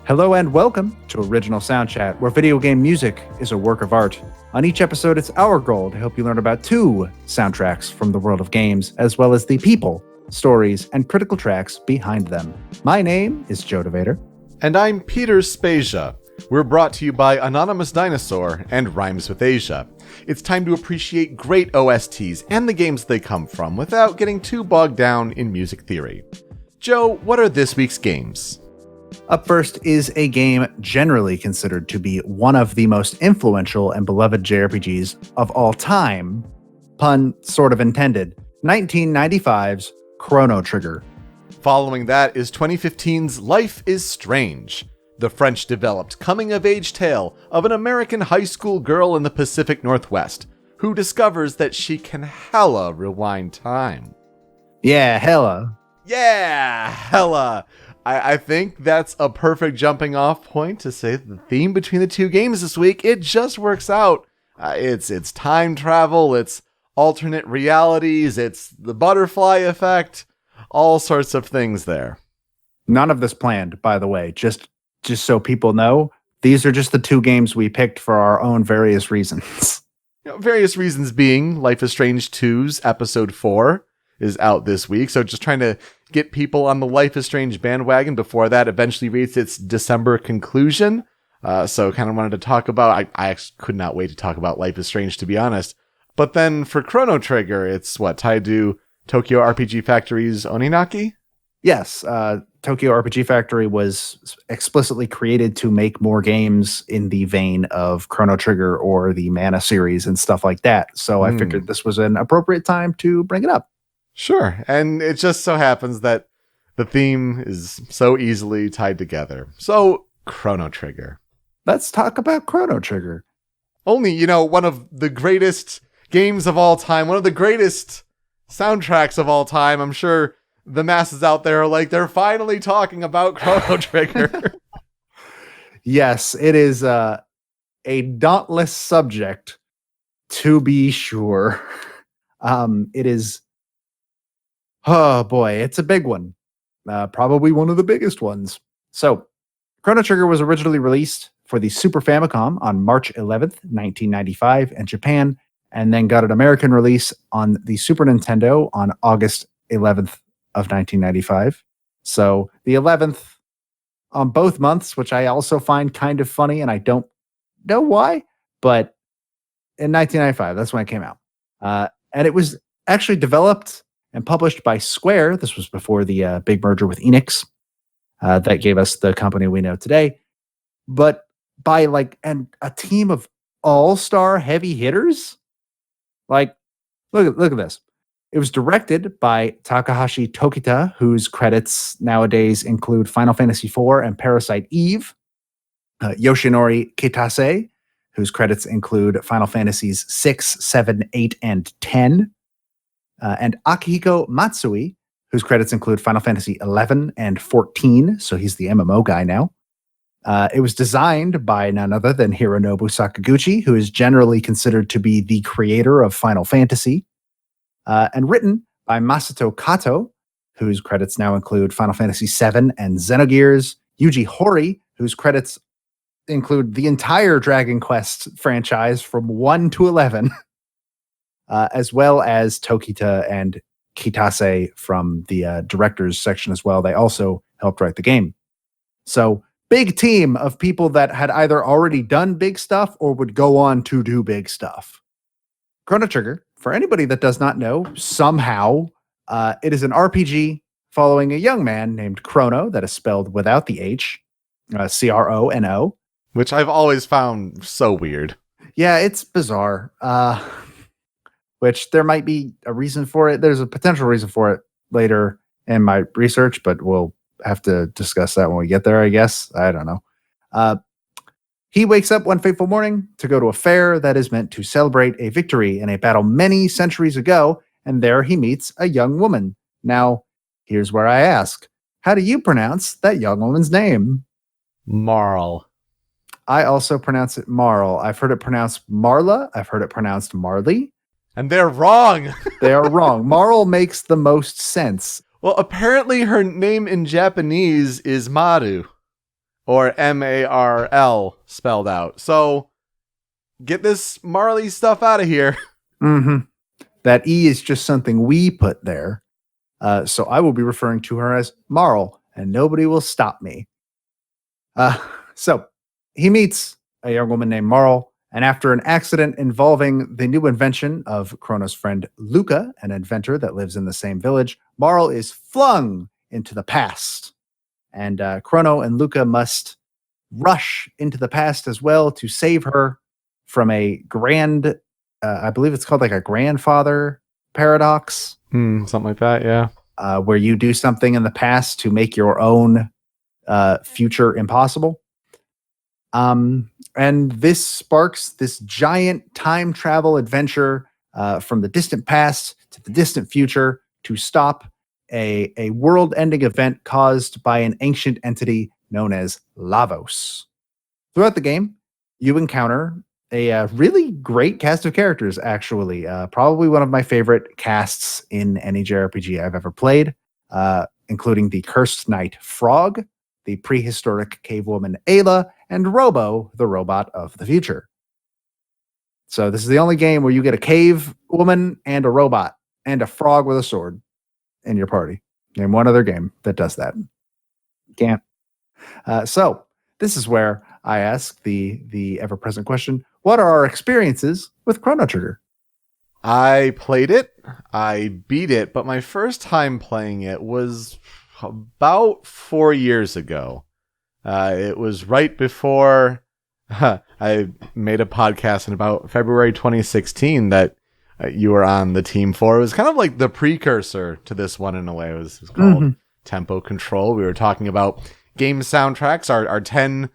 Hello and welcome to Original Soundchat, where video game music is a work of art. On each episode, it's our goal to help you learn about 2 soundtracks from the world of games, as well as the people, stories, and critical tracks behind them. My name is Joe DeVader. And I'm Peter Spezia. We're brought to you by Anonymous Dinosaur and Rhymes with Asia. It's time to appreciate great OSTs and the games they come from without getting too bogged down in music theory. Joe, what are this week's games? Up first is a game generally considered to be one of the most influential and beloved JRPGs of all time, pun sort of intended, 1995's Chrono Trigger. Following that is 2015's Life is Strange, the French-developed coming-of-age tale of an American high school girl in the Pacific Northwest who discovers that she can hella rewind time. Yeah, hella. Yeah, hella. I think that's a perfect jumping off point to say the theme between the 2 games this week. It just works out. It's time travel, it's alternate realities, it's the butterfly effect, all sorts of things there. None of this planned, by the way, just so people know. These are just the 2 games we picked for our own various reasons. Various reasons being Life is Strange 2's episode 4 is out this week, so just trying to get people on the Life is Strange bandwagon before that eventually reaches its December conclusion. So kind of wanted to talk about, I actually could not wait to talk about Life is Strange, to be honest. But then for Chrono Trigger, it's tied to Tokyo RPG Factory's Oninaki? Yes, Tokyo RPG Factory was explicitly created to make more games in the vein of Chrono Trigger or the Mana series and stuff like that. So I figured this was an appropriate time to bring it up. Sure, and it just so happens that the theme is so easily tied together. So, Chrono Trigger. Let's talk about Chrono Trigger. Only, one of the greatest games of all time, one of the greatest soundtracks of all time. I'm sure the masses out there are like, they're finally talking about Chrono Trigger. Yes, it is a dauntless subject, to be sure. It is... Oh boy, it's a big one. Probably one of the biggest ones. So, Chrono Trigger was originally released for the Super Famicom on March 11th, 1995 in Japan, and then got an American release on the Super Nintendo on August 11th of 1995. So, the 11th on both months, which I also find kind of funny, and I don't know why, but in 1995, that's when it came out. And it was actually developed and published by Square. This was before the big merger with Enix that gave us the company we know today. But by a team of all-star heavy hitters. Look at this. It was directed by Takahashi Tokita, whose credits nowadays include Final Fantasy IV and Parasite Eve. Yasunori Kitase, whose credits include Final Fantasies 6, 7, 8, and 10. And Akihiko Matsui, whose credits include Final Fantasy 11 and 14, so he's the MMO guy now. It was designed by none other than Hironobu Sakaguchi, who is generally considered to be the creator of Final Fantasy, and written by Masato Kato, whose credits now include Final Fantasy 7 and Xenogears, Yuji Horii, whose credits include the entire Dragon Quest franchise from 1 to 11, as well as Tokita and Kitase from the directors section as well. They also helped write the game. So, big team of people that had either already done big stuff or would go on to do big stuff. Chrono Trigger, for anybody that does not know, somehow, it is an RPG following a young man named Chrono, that is spelled without the H, Crono. Which I've always found so weird. Yeah, it's bizarre. Which there might be a reason for it. There's a potential reason for it later in my research, but we'll have to discuss that when we get there, I guess. I don't know. He wakes up one fateful morning to go to a fair that is meant to celebrate a victory in a battle many centuries ago, and there he meets a young woman. Now, here's where I ask, how do you pronounce that young woman's name? Marl. I also pronounce it Marl. I've heard it pronounced Marla. I've heard it pronounced Marley. And they're wrong. They are wrong. Marl makes the most sense. Well, apparently her name in Japanese is Maru. or Marl spelled out. So get this Marley stuff out of here. Mm-hmm. That E is just something we put there. So I will be referring to her as Marl, and nobody will stop me. So he meets a young woman named Marl, and after an accident involving the new invention of Chrono's friend Luca, an inventor that lives in the same village, Marl is flung into the past. And Chrono and Luca must rush into the past as well to save her from a I believe it's called like a grandfather paradox. Something like that, yeah. Where you do something in the past to make your own future impossible. And this sparks this giant time travel adventure from the distant past to the distant future to stop a world-ending event caused by an ancient entity known as Lavos. Throughout the game, you encounter a really great cast of characters, actually. Probably one of my favorite casts in any JRPG I've ever played, including the Cursed Knight Frog, the prehistoric cave woman Ayla, and Robo, the robot of the future. So this is the only game where you get a cave woman and a robot and a frog with a sword in your party. Name one other game that does that. Can't. So this is where I ask the ever-present question: what are our experiences with Chrono Trigger? I played it, I beat it, but my first time playing it was about 4 years ago. It was right before I made a podcast in about February 2016 that you were on the team for. It was kind of like the precursor to this one in a way. It was called Tempo Control. We were talking about game soundtracks, our 10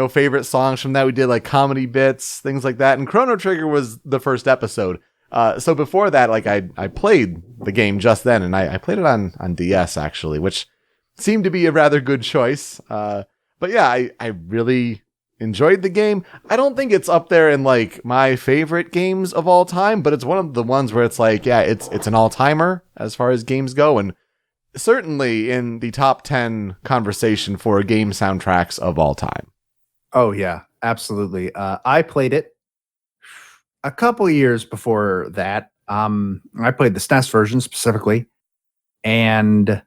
favorite songs from that. We did like comedy bits, things like that. And Chrono Trigger was the first episode. So before that, like I played the game just then, and I played it on DS actually, which seemed to be a rather good choice. But yeah, I really enjoyed the game. I don't think it's up there in like my favorite games of all time, but it's one of the ones where it's like, yeah, it's an all-timer as far as games go, and certainly in the top 10 conversation for game soundtracks of all time. Oh yeah, absolutely. I played it a couple years before that. I played the SNES version specifically, and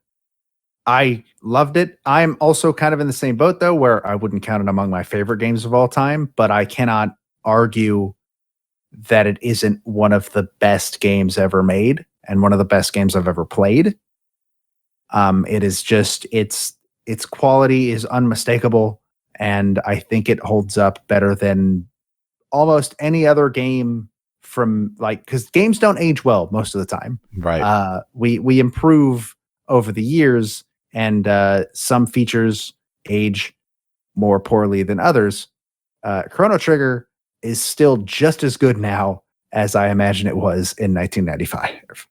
I loved it. I'm also kind of in the same boat, though, where I wouldn't count it among my favorite games of all time, but I cannot argue that it isn't one of the best games ever made and one of the best games I've ever played. It is just, its quality is unmistakable, and I think it holds up better than almost any other game from, like, because games don't age well most of the time. Right. We improve over the years, and some features age more poorly than others. Chrono Trigger is still just as good now as I imagine it was in 1995.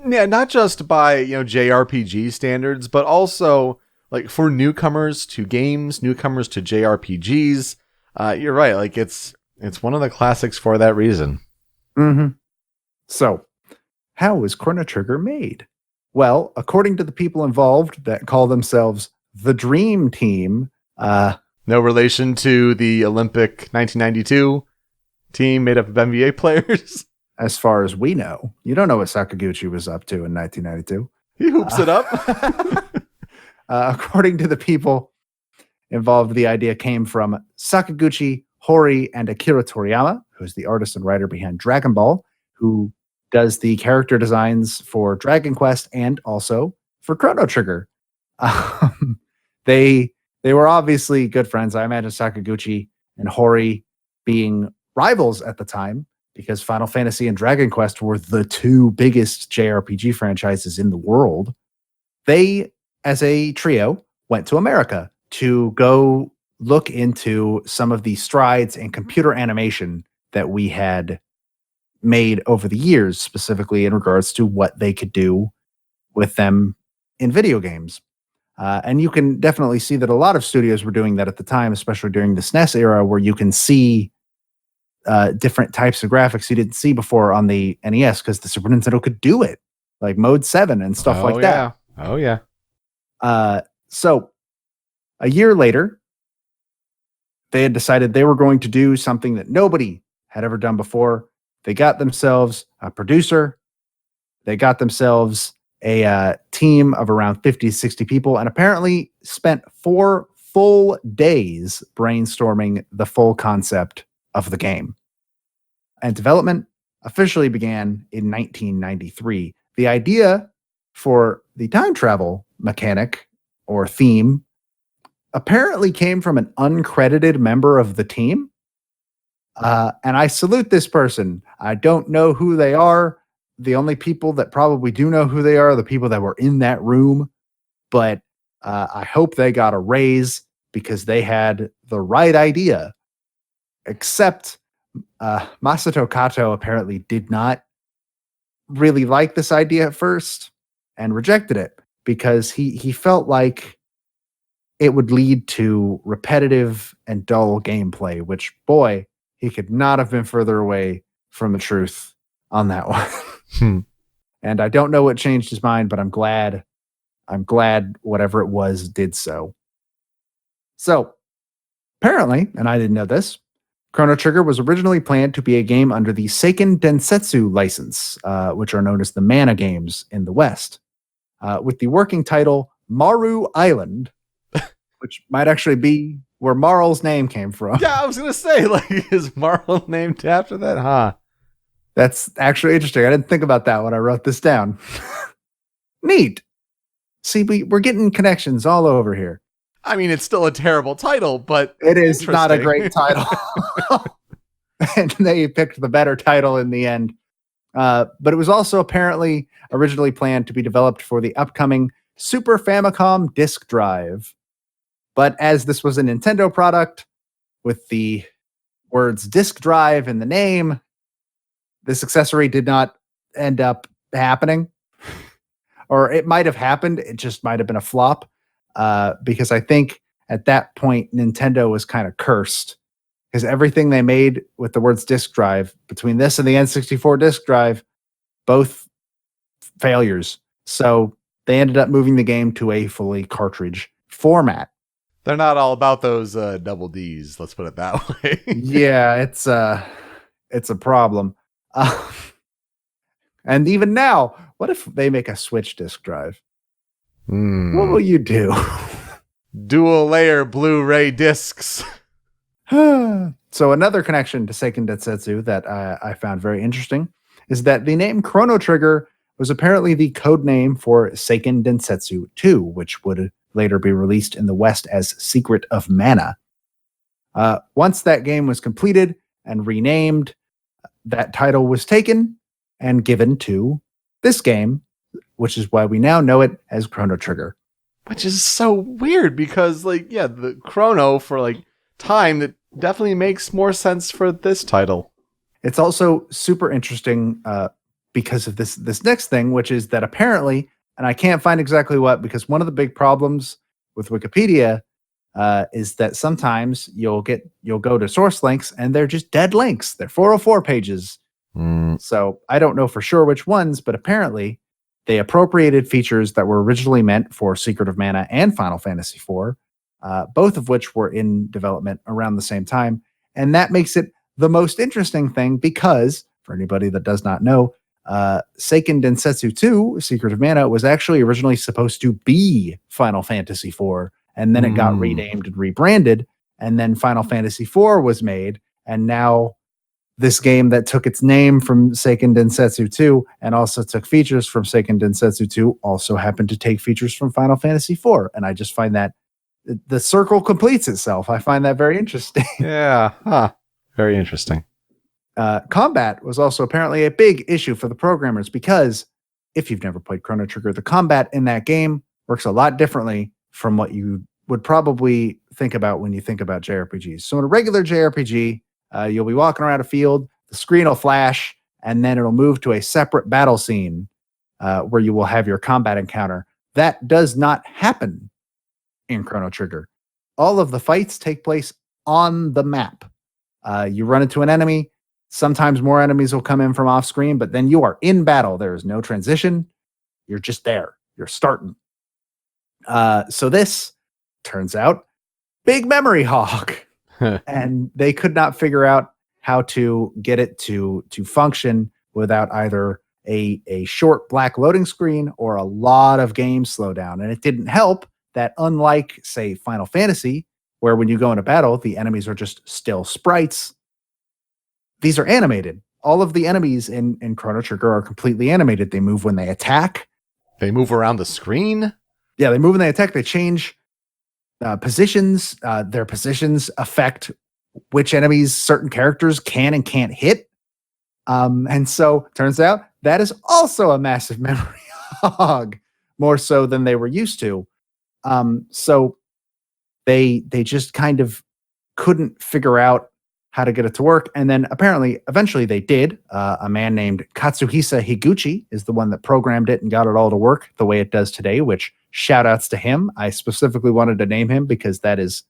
Yeah, not just by, JRPG standards, but also like for newcomers to games, newcomers to JRPGs. You're right. Like it's one of the classics for that reason. Mm-hmm. So, how was Chrono Trigger made? Well, according to the people involved that call themselves the Dream Team, no relation to the Olympic 1992 team made up of NBA players. As far as we know, you don't know what Sakaguchi was up to in 1992. He hoops it up. According to the people involved, the idea came from Sakaguchi, Hori, and Akira Toriyama, who's the artist and writer behind Dragon Ball, who does the character designs for Dragon Quest and also for Chrono Trigger. They were obviously good friends. I imagine Sakaguchi and Hori being rivals at the time, because Final Fantasy and Dragon Quest were the two biggest JRPG franchises in the world. They, as a trio, went to America to go look into some of the strides in computer animation that we had made over the years, specifically in regards to what they could do with them in video games. And you can definitely see that a lot of studios were doing that at the time, especially during the SNES era, where you can see different types of graphics you didn't see before on the NES, because the Super Nintendo could do it, like Mode 7 and stuff like that. Oh, yeah. So a year later, they had decided they were going to do something that nobody had ever done before. They got themselves a producer. They got themselves a team of around 50, 60 people, and apparently spent 4 full days brainstorming the full concept of the game. And development officially began in 1993. The idea for the time travel mechanic or theme apparently came from an uncredited member of the team. And I salute this person. I don't know who they are. The only people that probably do know who they are the people that were in that room. But I hope they got a raise because they had the right idea. Except Masato Kato apparently did not really like this idea at first and rejected it because he felt like it would lead to repetitive and dull gameplay, which, boy, he could not have been further away from the truth on that one. And I don't know what changed his mind, but I'm glad whatever it was did so. So, apparently, and I didn't know this, Chrono Trigger was originally planned to be a game under the Seiken Densetsu license, which are known as the Mana games in the West, with the working title Maru Island, which might actually be where Marl's name came from. Yeah, I was going to say, like, is Marl named after that? Huh? That's actually interesting. I didn't think about that when I wrote this down. Neat. See, we're getting connections all over here. I mean, it's still a terrible title, but it is not a great title. And they picked the better title in the end. But it was also apparently originally planned to be developed for the upcoming Super Famicom disk drive. But as this was a Nintendo product with the words disk drive in the name, this accessory did not end up happening. Or it might have happened. It just might have been a flop. Because I think at that point, Nintendo was kind of cursed. Because everything they made with the words disk drive, between this and the N64 disk drive, both failures. So they ended up moving the game to a fully cartridge format. They're not all about those double Ds. Let's put it that way. Yeah, it's a problem. And even now, what if they make a Switch disk drive? What will you do? Dual layer Blu-ray discs. So another connection to Seiken Densetsu that I found very interesting is that the name Chrono Trigger was apparently the code name for Seiken Densetsu 2, which would later be released in the West as Secret of Mana. Once that game was completed and renamed, that title was taken and given to this game, which is why we now know it as Chrono Trigger. Which is so weird because, like, yeah, the Chrono for, like, time, that definitely makes more sense for this title. It's also super interesting because of this next thing, which is that apparently, and I can't find exactly what, because one of the big problems with Wikipedia is that sometimes you'll go to source links and they're just dead links. They're 404 pages. So I don't know for sure which ones, but apparently they appropriated features that were originally meant for Secret of Mana and Final Fantasy IV, both of which were in development around the same time. And that makes it the most interesting thing because, for anybody that does not know, Seiken Densetsu 2, Secret of Mana, was actually originally supposed to be Final Fantasy IV, and then it got renamed and rebranded, and then Final Fantasy IV was made, and now this game that took its name from Seiken Densetsu 2 and also took features from Seiken Densetsu 2 also happened to take features from Final Fantasy IV. And I just find that the circle completes itself. I find that very interesting. Yeah. Huh. Very interesting. Combat was also apparently a big issue for the programmers because if you've never played Chrono Trigger, the combat in that game works a lot differently from what you would probably think about when you think about JRPGs. So in a regular JRPG, you'll be walking around a field, the screen will flash, and then it'll move to a separate battle scene where you will have your combat encounter. That does not happen in Chrono Trigger. All of the fights take place on the map. You run into an enemy. Sometimes more enemies will come in from off screen, but then you are in battle. There is no transition. You're just there. You're starting. So this turns out big memory hog. and they could not figure out how to get it to function without either a short black loading screen or a lot of game slowdown. And it didn't help that, unlike, say, Final Fantasy, where when you go into battle, the enemies are just still sprites, these are animated. All of the enemies in Chrono Trigger are completely animated. They move when they attack. They move around the screen? Yeah, they move when they attack. They change positions. Their positions affect which enemies certain characters can and can't hit. And so turns out that is also a massive memory hog, more so than they were used to. So they just kind of couldn't figure out how to get it to work. And then apparently, eventually they did. A man named Katsuhisa Higuchi is the one that programmed it and got it all to work the way it does today, which shout outs to him. I specifically wanted to name him because that is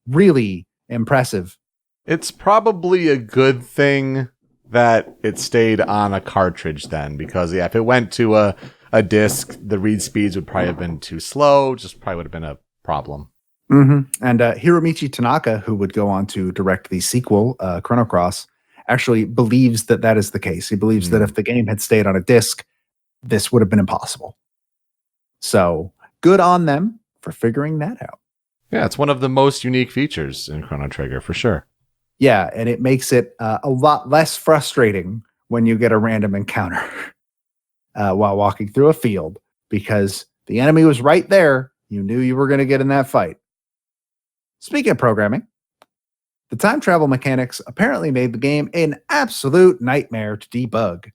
really impressive. It's probably a good thing that it stayed on a cartridge then, because if it went to a disc, the read speeds would probably have been too slow, just probably would have been a problem. Mm-hmm. And Hiromichi Tanaka, who would go on to direct the sequel, Chrono Cross, actually believes that is the case. He believes that if the game had stayed on a disc, this would have been impossible. So good on them for figuring that out. Yeah, it's one of the most unique features in Chrono Trigger, for sure. Yeah, and it makes it a lot less frustrating when you get a random encounter while walking through a field, because the enemy was right there. You knew you were going to get in that fight. Speaking of programming, the time travel mechanics apparently made the game an absolute nightmare to debug,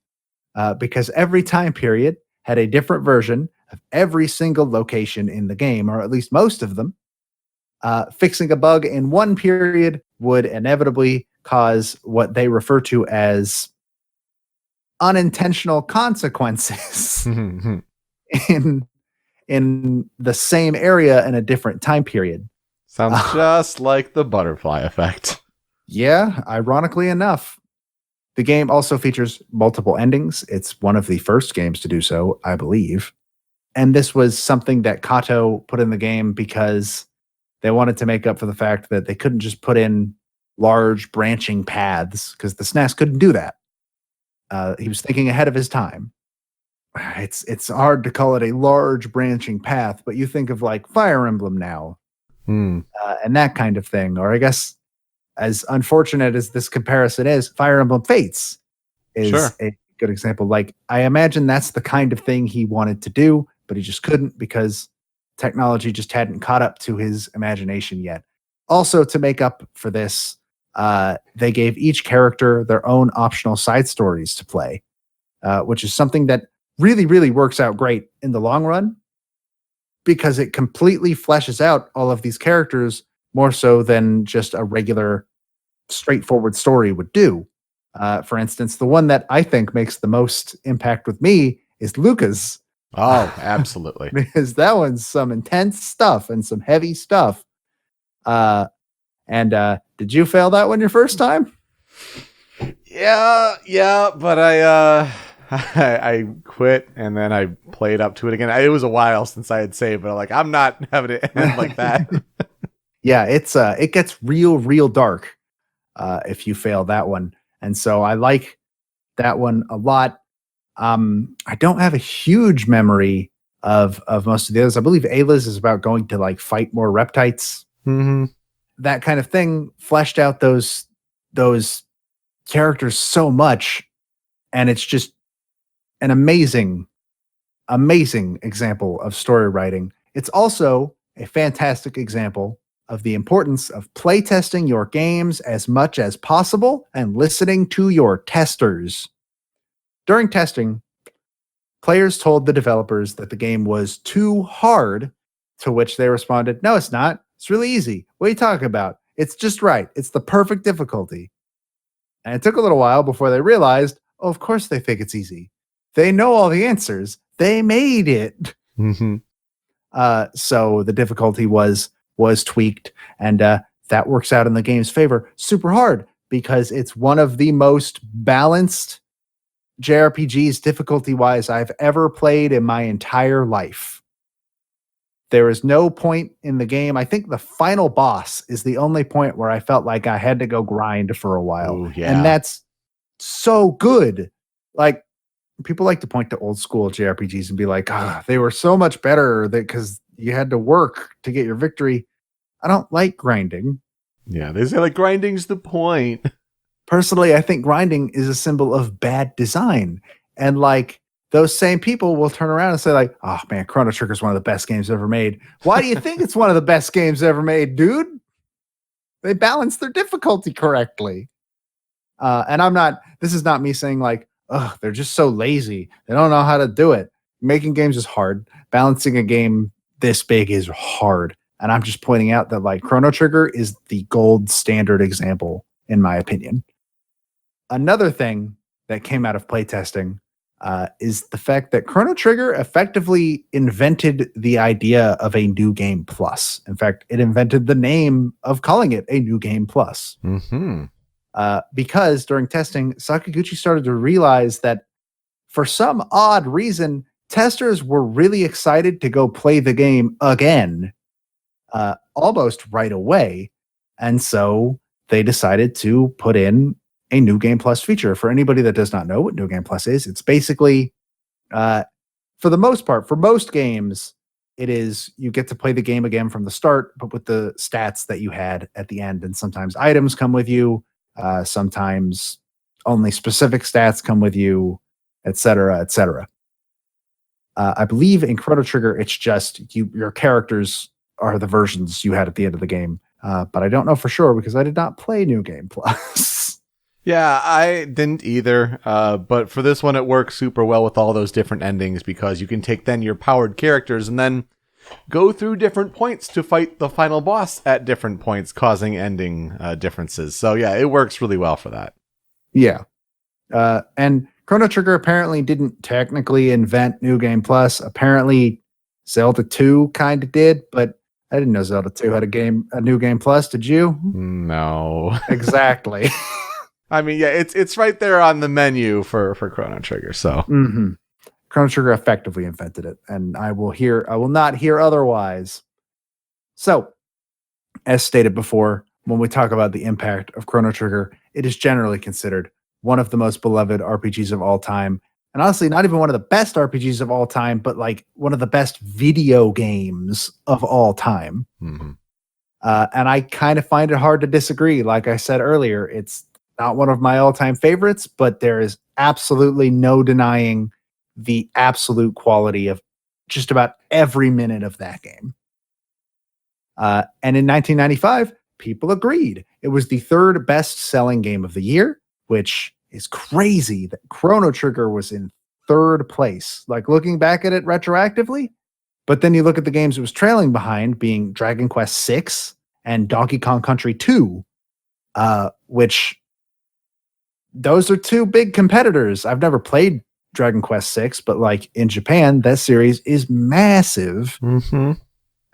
because every time period had a different version of every single location in the game, or at least most of them. Fixing a bug in one period would inevitably cause what they refer to as unintentional consequences in the same area in a different time period. Sounds just like the butterfly effect. Yeah, ironically enough. The game also features multiple endings. It's one of the first games to do so, I believe. And this was something that Kato put in the game because they wanted to make up for the fact that they couldn't just put in large branching paths, because the SNES couldn't do that. He was thinking ahead of his time. It's hard to call it a large branching path, but you think of like Fire Emblem now, and that kind of thing. Or I guess, as unfortunate as this comparison is, Fire Emblem Fates is a good example. Like, I imagine that's the kind of thing he wanted to do, but he just couldn't because technology just hadn't caught up to his imagination yet. Also, to make up for this, they gave each character their own optional side stories to play, which is something that really, really works out great in the long run, because it completely fleshes out all of these characters more so than just a regular, straightforward story would do. For instance, the one that I think makes the most impact with me is Luca's. Oh, absolutely. Because that one's some intense stuff and some heavy stuff. And did you fail that one your first time? Yeah, but I quit and then I played up to it again. It was a while since I had saved, but I'm not having it end like that. Yeah, it gets real dark if you fail that one. And so I like that one a lot. I don't have a huge memory of most of the others. I believe Ayla's is about going to like fight more reptites. Mm-hmm. That kind of thing fleshed out those characters so much, and it's just an amazing example of story writing. It's also a fantastic example of the importance of playtesting your games as much as possible and listening to your testers. During testing, players told the developers that the game was too hard, to which they responded, "No, it's not. It's really easy. What are you talking about? It's just right. It's the perfect difficulty." And it took a little while before they realized, oh, of course they think it's easy. They know all the answers. They made it. Mm-hmm. So the difficulty was tweaked, and that works out in the game's favor super hard, because it's one of the most balanced JRPGs difficulty-wise I've ever played in my entire life. There is no point in the game. I think the final boss is the only point where I felt like I had to go grind for a while. Ooh, yeah. And that's so good. Like, people like to point to old school JRPGs and be like, they were so much better because you had to work to get your victory. I don't like grinding. Yeah, they say like grinding's the point. Personally, I think grinding is a symbol of bad design. And like, those same people will turn around and say like, oh man, Chrono Trigger is one of the best games ever made. Why do you think it's one of the best games ever made, dude? They balance their difficulty correctly. And this is not me saying like, oh, they're just so lazy. They don't know how to do it. Making games is hard. Balancing a game this big is hard. And I'm just pointing out that like Chrono Trigger is the gold standard example, in my opinion. Another thing that came out of playtesting is the fact that Chrono Trigger effectively invented the idea of a new game plus. In fact, it invented the name of calling it a new game plus. Mm-hmm. Because during testing, Sakaguchi started to realize that for some odd reason, testers were really excited to go play the game again, almost right away. And so they decided to put in a New Game Plus feature. For anybody that does not know what New Game Plus is, it's basically, for the most part, for most games, it is you get to play the game again from the start, but with the stats that you had at the end. And sometimes items come with you. Sometimes only specific stats come with you, etc., etc. I believe in Chrono Trigger, it's just your characters are the versions you had at the end of the game. But I don't know for sure because I did not play New Game Plus. Yeah, I didn't either. But for this one, it works super well with all those different endings because you can take then your powered characters and then go through different points to fight the final boss at different points, causing ending differences. So yeah, it works really well for that. Yeah. And Chrono Trigger apparently didn't technically invent New Game Plus. Apparently Zelda 2 kind of did, but I didn't know Zelda 2 had a New Game Plus. Did you? No. Exactly. I mean, yeah, it's right there on the menu for Chrono Trigger. So Chrono Trigger effectively invented it, and I will not hear otherwise. So, as stated before, when we talk about the impact of Chrono Trigger, it is generally considered one of the most beloved RPGs of all time. And honestly, not even one of the best RPGs of all time, but like one of the best video games of all time. Mm-hmm. And I kind of find it hard to disagree. Like I said earlier, it's not one of my all-time favorites, but there is absolutely no denying the absolute quality of just about every minute of that game. And in 1995, people agreed. It was the third best-selling game of the year, which is crazy that Chrono Trigger was in third place. Like looking back at it retroactively, but then you look at the games it was trailing behind, being Dragon Quest VI and Donkey Kong Country 2, which those are two big competitors. I've never played Dragon Quest VI, but like in Japan, that series is massive. Mm-hmm.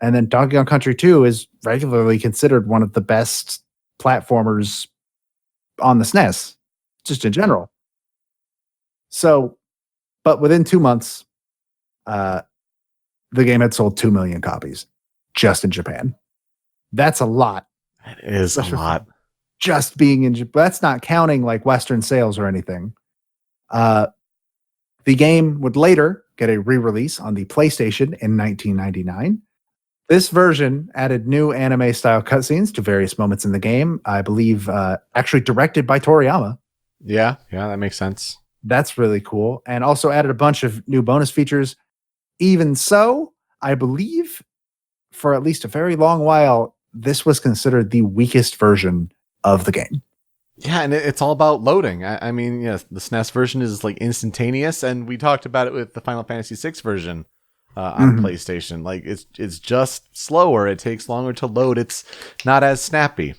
And then Donkey Kong Country 2 is regularly considered one of the best platformers on the SNES, just in general. So, but within 2 months, the game had sold 2 million copies just in Japan. That's a lot. It is a lot. Just being in Japan. That's not counting like Western sales or anything. The game would later get a re-release on the PlayStation in 1999. This version added new anime-style cutscenes to various moments in the game. I believe actually directed by Toriyama. Yeah, that makes sense. That's really cool. And also added a bunch of new bonus features. Even so, I believe for at least a very long while, this was considered the weakest version of the game. Yeah, and it's all about loading. I mean, yes, the SNES version is like instantaneous, and we talked about it with the Final Fantasy VI version on PlayStation. Like it's just slower. It takes longer to load. It's not as snappy.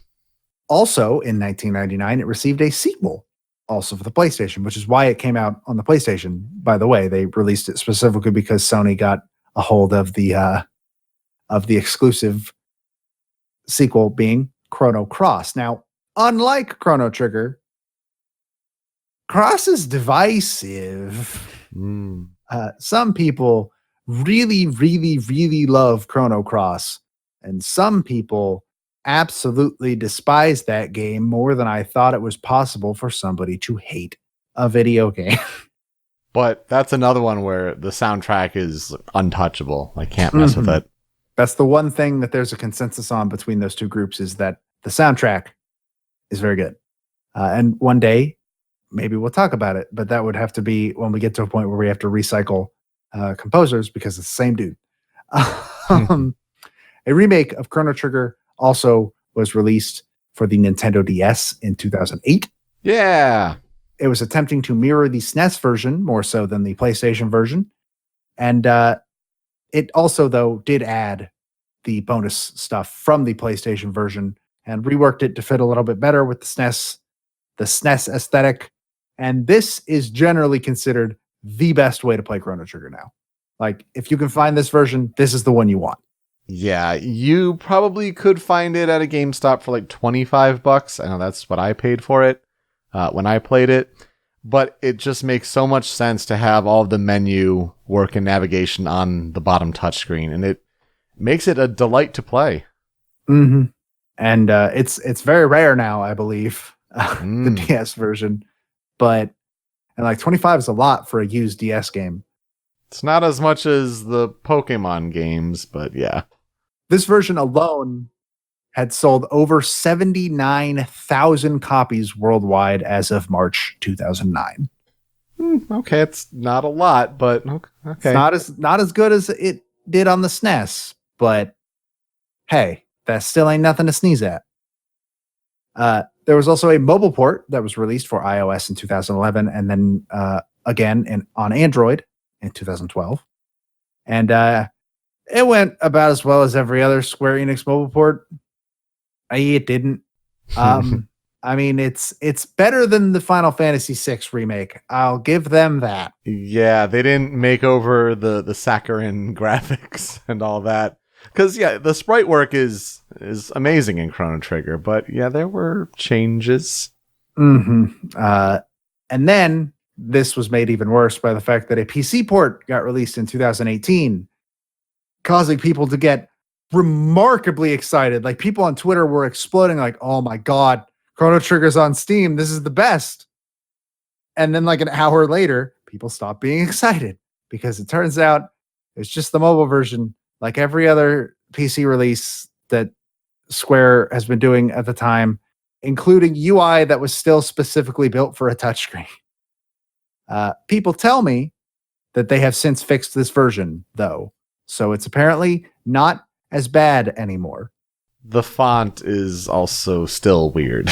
Also, in 1999, it received a sequel, also for the PlayStation, which is why it came out on the PlayStation. By the way, they released it specifically because Sony got a hold of the exclusive sequel being Chrono Cross. Now, unlike Chrono Trigger, Cross is divisive. Some people really, really, really love Chrono Cross. And some people absolutely despise that game more than I thought it was possible for somebody to hate a video game. But that's another one where the soundtrack is untouchable. I can't mess with it. That's the one thing that there's a consensus on between those two groups is that the soundtrack is very good. And one day, maybe we'll talk about it, but that would have to be when we get to a point where we have to recycle composers because it's the same dude. A remake of Chrono Trigger also was released for the Nintendo DS in 2008. Yeah. It was attempting to mirror the SNES version more so than the PlayStation version. And it also, though, did add the bonus stuff from the PlayStation version and reworked it to fit a little bit better with the SNES aesthetic. And this is generally considered the best way to play Chrono Trigger now. Like, if you can find this version, this is the one you want. Yeah, you probably could find it at a GameStop for like $25. I know that's what I paid for it when I played it. But it just makes so much sense to have all of the menu work and navigation on the bottom touchscreen. And it makes it a delight to play. Mm-hmm. And it's very rare now, I believe, the DS version. But and like 25 is a lot for a used DS game. It's not as much as the Pokemon games, but yeah. This version alone had sold over 79,000 copies worldwide as of March 2009. Okay, it's not a lot, but okay. It's not as good as it did on the SNES, but hey, that still ain't nothing to sneeze at. There was also a mobile port that was released for iOS in 2011 and then again on Android in 2012. And it went about as well as every other Square Enix mobile port. It didn't. I mean, it's better than the Final Fantasy VI remake. I'll give them that. Yeah, they didn't make over the saccharine graphics and all that. Because, yeah, the sprite work is amazing in Chrono Trigger, but yeah, there were changes. Mm-hmm. And then this was made even worse by the fact that a PC port got released in 2018, causing people to get remarkably excited. Like, people on Twitter were exploding like, oh my God, Chrono Trigger's on Steam. This is the best. And then like an hour later, people stopped being excited because it turns out it's just the mobile version, like every other PC release that Square has been doing at the time, including UI that was still specifically built for a touchscreen. People tell me that they have since fixed this version, though. So it's apparently not as bad anymore. The font is also still weird.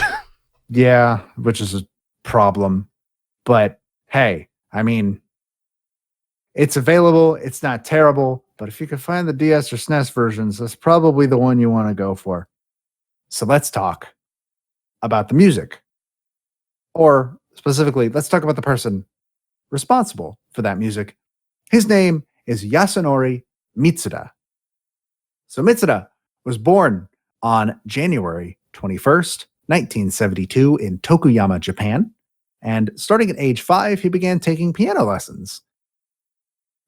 Yeah, which is a problem. But hey, I mean, it's available. It's not terrible. But if you can find the DS or SNES versions, that's probably the one you want to go for. So let's talk about the music. Or specifically, let's talk about the person responsible for that music. His name is Yasunori Mitsuda. So Mitsuda was born on January 21st, 1972 in Tokuyama, Japan. And starting at age 5, he began taking piano lessons.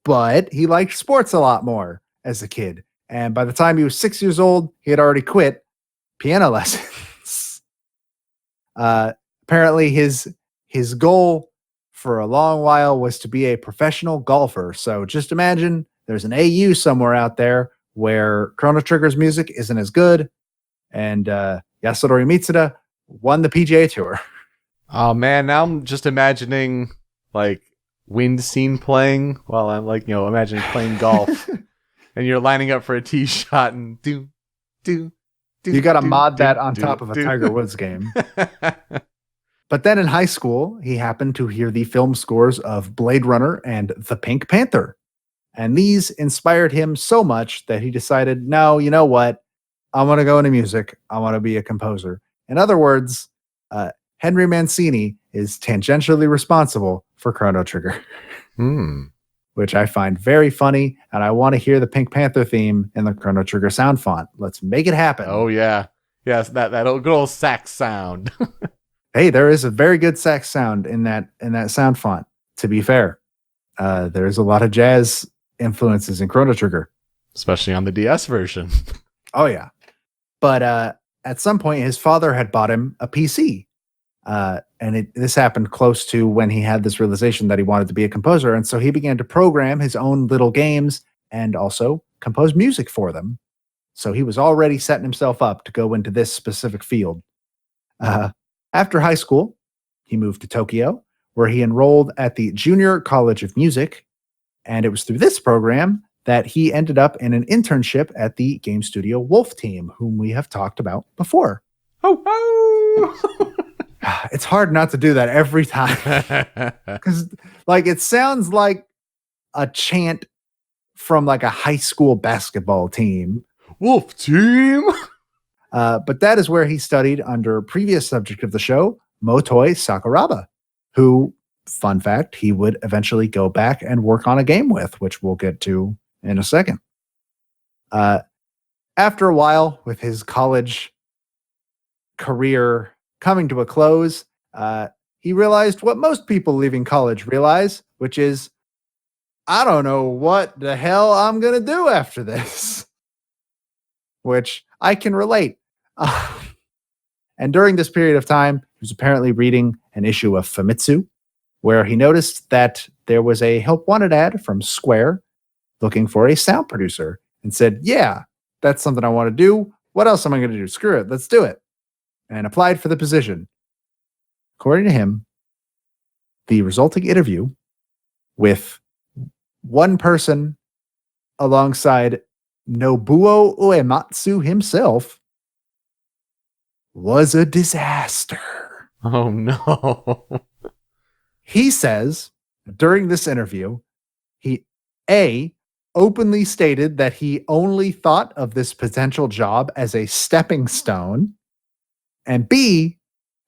But he liked sports a lot more as a kid. And by the time he was 6 years old, he had already quit piano lessons. Apparently, his goal for a long while was to be a professional golfer. So just imagine there's an AU somewhere out there where Chrono Trigger's music isn't as good. And Yasunori Mitsuda won the PGA Tour. Oh man, now I'm just imagining like wind scene playing while I'm like, imagining playing golf. And you're lining up for a tee shot and do. You got to mod that on top of a Tiger Woods game. But then in high school, he happened to hear the film scores of Blade Runner and The Pink Panther. And these inspired him so much that he decided, no, you know what? I want to go into music. I want to be a composer. In other words, Henry Mancini is tangentially responsible for Chrono Trigger. Which I find very funny, and I want to hear the Pink Panther theme in the Chrono Trigger sound font. Let's make it happen. Oh, yeah. Yes, that old good old sax sound. Hey, there is a very good sax sound in that sound font, to be fair. There's a lot of jazz influences in Chrono Trigger. Especially on the DS version. Oh, yeah. But at some point, his father had bought him a PC. This happened close to when he had this realization that he wanted to be a composer. And so he began to program his own little games and also compose music for them. So he was already setting himself up to go into this specific field. After high school, he moved to Tokyo, where he enrolled at the Junior College of Music. And it was through this program that he ended up in an internship at the game studio Wolf Team, whom we have talked about before. Oh. It's hard not to do that every time. Because it sounds like a chant from a high school basketball team. Wolf Team! But that is where he studied under previous subject of the show, Motoi Sakuraba, who, fun fact, he would eventually go back and work on a game with, which we'll get to in a second. After a while, with his college career coming to a close, he realized what most people leaving college realize, which is, I don't know what the hell I'm going to do after this. Which I can relate. And during this period of time, he was apparently reading an issue of Famitsu, where he noticed that there was a help wanted ad from Square looking for a sound producer, and said, yeah, that's something I want to do. What else am I going to do? Screw it. Let's do it. And applied for the position. According to him, the resulting interview with one person alongside Nobuo Uematsu himself was a disaster. Oh, no. He says during this interview, he openly stated that he only thought of this potential job as a stepping stone, and B,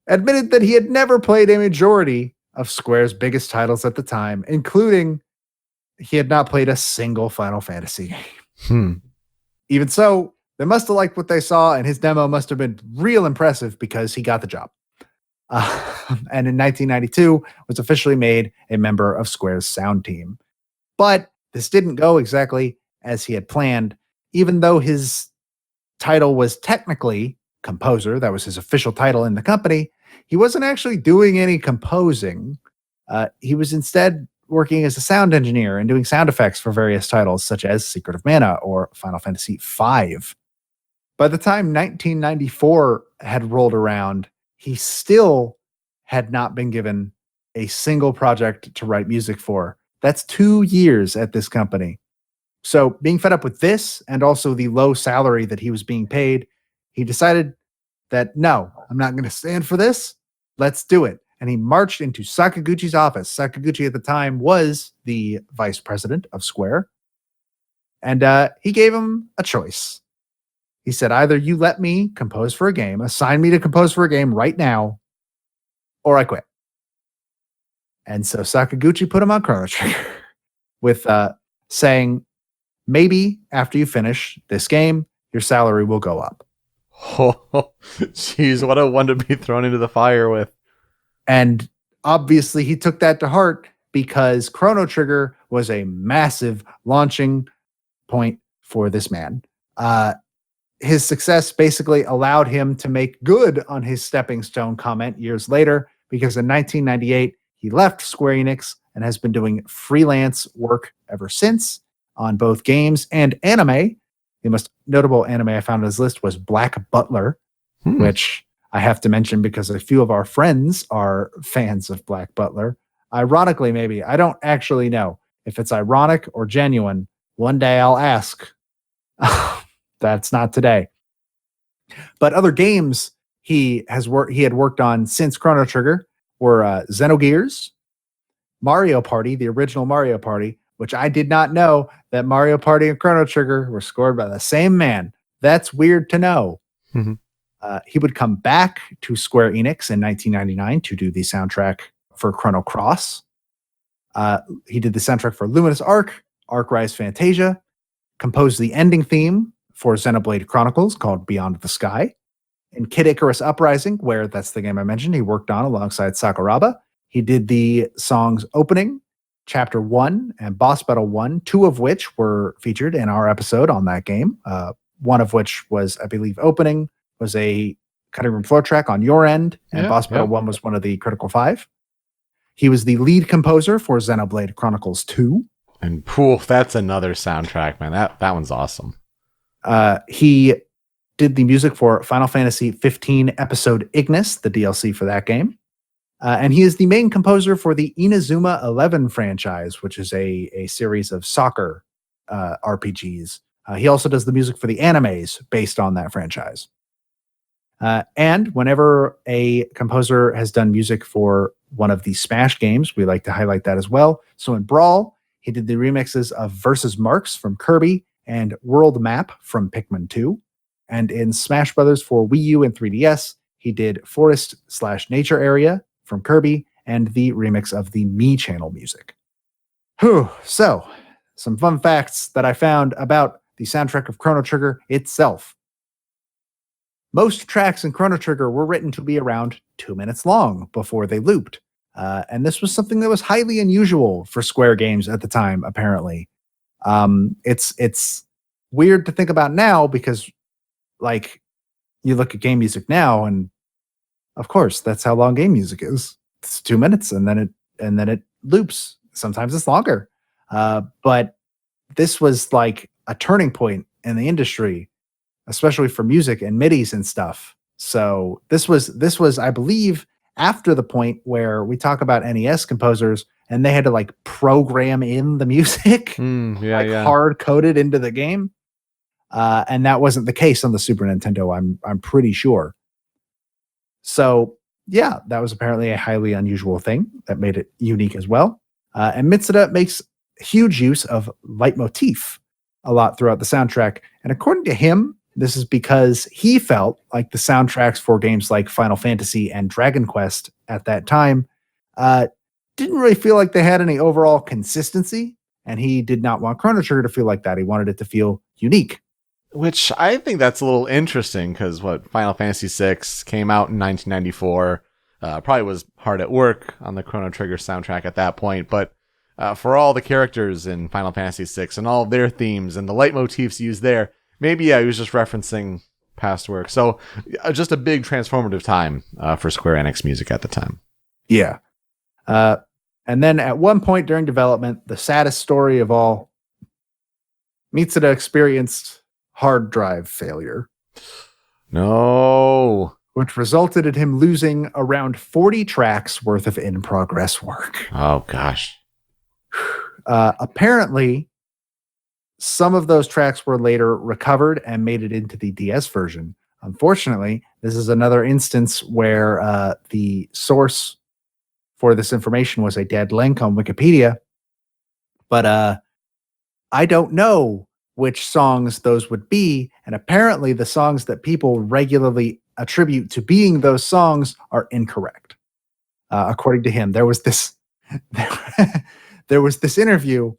admitted that he had never played a majority of Square's biggest titles at the time, including he had not played a single Final Fantasy game. Even so, they must have liked what they saw, and his demo must have been real impressive because he got the job. And in 1992, was officially made a member of Square's sound team. But this didn't go exactly as he had planned, even though his title was technically composer. That was his official title in the company. He wasn't actually doing any composing. He was instead working as a sound engineer and doing sound effects for various titles such as Secret of Mana or Final Fantasy V. By the time 1994 had rolled around, he still had not been given a single project to write music for. That's 2 years at this company. So being fed up with this and also the low salary that he was being paid, he decided that, no, I'm not going to stand for this. Let's do it. And he marched into Sakaguchi's office. Sakaguchi at the time was the vice president of Square. And he gave him a choice. He said, either you let me compose for a game, assign me to compose for a game right now, or I quit. And so Sakaguchi put him on Chrono Trigger with saying, maybe after you finish this game, your salary will go up. Oh, jeez, what a one to be thrown into the fire with. And obviously he took that to heart because Chrono Trigger was a massive launching point for this man. His success basically allowed him to make good on his stepping stone comment years later, because in 1998, he left Square Enix and has been doing freelance work ever since on both games and anime. The most notable anime I found on his list was Black Butler, which I have to mention because a few of our friends are fans of Black Butler. Ironically, maybe. I don't actually know if it's ironic or genuine. One day I'll ask. That's not today. But other games he had worked on since Chrono Trigger were Xenogears, Mario Party, the original Mario Party, which I did not know that Mario Party and Chrono Trigger were scored by the same man. That's weird to know. Mm-hmm. He would come back to Square Enix in 1999 to do the soundtrack for Chrono Cross. He did the soundtrack for Luminous Arc, Arc Rise Fantasia, composed the ending theme for Xenoblade Chronicles called Beyond the Sky. In Kid Icarus Uprising, where that's the game I mentioned, he worked on alongside Sakuraba. He did the song's opening Chapter 1 and Boss Battle 1, two of which were featured in our episode on that game. One of which was, I believe, opening was a cutting room floor track on your end, and Boss Battle 1 was one of the Critical 5. He was the lead composer for Xenoblade Chronicles 2. And poof, that's another soundtrack, man. That one's awesome. He did the music for Final Fantasy 15 Episode Ignis, the DLC for that game. And he is the main composer for the Inazuma 11 franchise, which is a series of soccer RPGs. He also does the music for the animes based on that franchise. And whenever a composer has done music for one of the Smash games, we like to highlight that as well. So in Brawl, he did the remixes of Versus Marks from Kirby and World Map from Pikmin 2. And in Smash Brothers for Wii U and 3DS, he did Forest/Nature Area from Kirby and the remix of the Mii Channel music. So, some fun facts that I found about the soundtrack of Chrono Trigger itself. Most tracks in Chrono Trigger were written to be around 2 minutes long before they looped. And this was something that was highly unusual for Square games at the time, apparently. It's weird to think about now because, like, you look at game music now, and of course, that's how long game music is. It's 2 minutes, and then it loops. Sometimes it's longer. But this was like a turning point in the industry, especially for music and MIDIs and stuff. So this was, I believe, after the point where we talk about NES composers and they had to like program in the music, hard coded into the game. And that wasn't the case on the Super Nintendo, I'm pretty sure. So yeah, that was apparently a highly unusual thing that made it unique as well. And Mitsuda makes huge use of leitmotif a lot throughout the soundtrack. And according to him, this is because he felt like the soundtracks for games like Final Fantasy and Dragon Quest at that time didn't really feel like they had any overall consistency. And he did not want Chrono Trigger to feel like that. He wanted it to feel unique. Which I think that's a little interesting because Final Fantasy VI came out in 1994. Probably was hard at work on the Chrono Trigger soundtrack at that point. But for all the characters in Final Fantasy VI and all of their themes and the leitmotifs used there, maybe he was just referencing past work. So just a big transformative time for Square Enix music at the time. Yeah. And then at one point during development, the saddest story of all, Mitsuda experienced hard drive failure. No. Which resulted in him losing around 40 tracks worth of in-progress work. Oh, gosh. Apparently, some of those tracks were later recovered and made it into the DS version. Unfortunately, this is another instance where the source for this information was a dead link on Wikipedia. But I don't know which songs those would be. And apparently the songs that people regularly attribute to being those songs are incorrect. According to him, there was this interview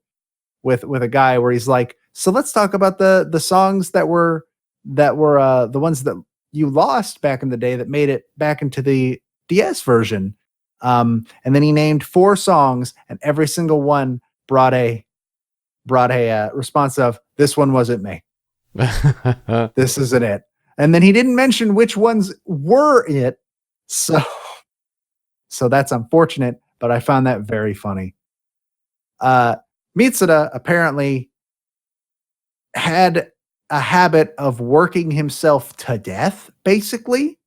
with a guy where he's like, so let's talk about the songs that were the ones that you lost back in the day that made it back into the DS version. And then he named 4 songs, and every single one brought a response of, this one wasn't me. This isn't it. And then he didn't mention which ones were it. So that's unfortunate, but I found that very funny. Mitsuda apparently had a habit of working himself to death, basically.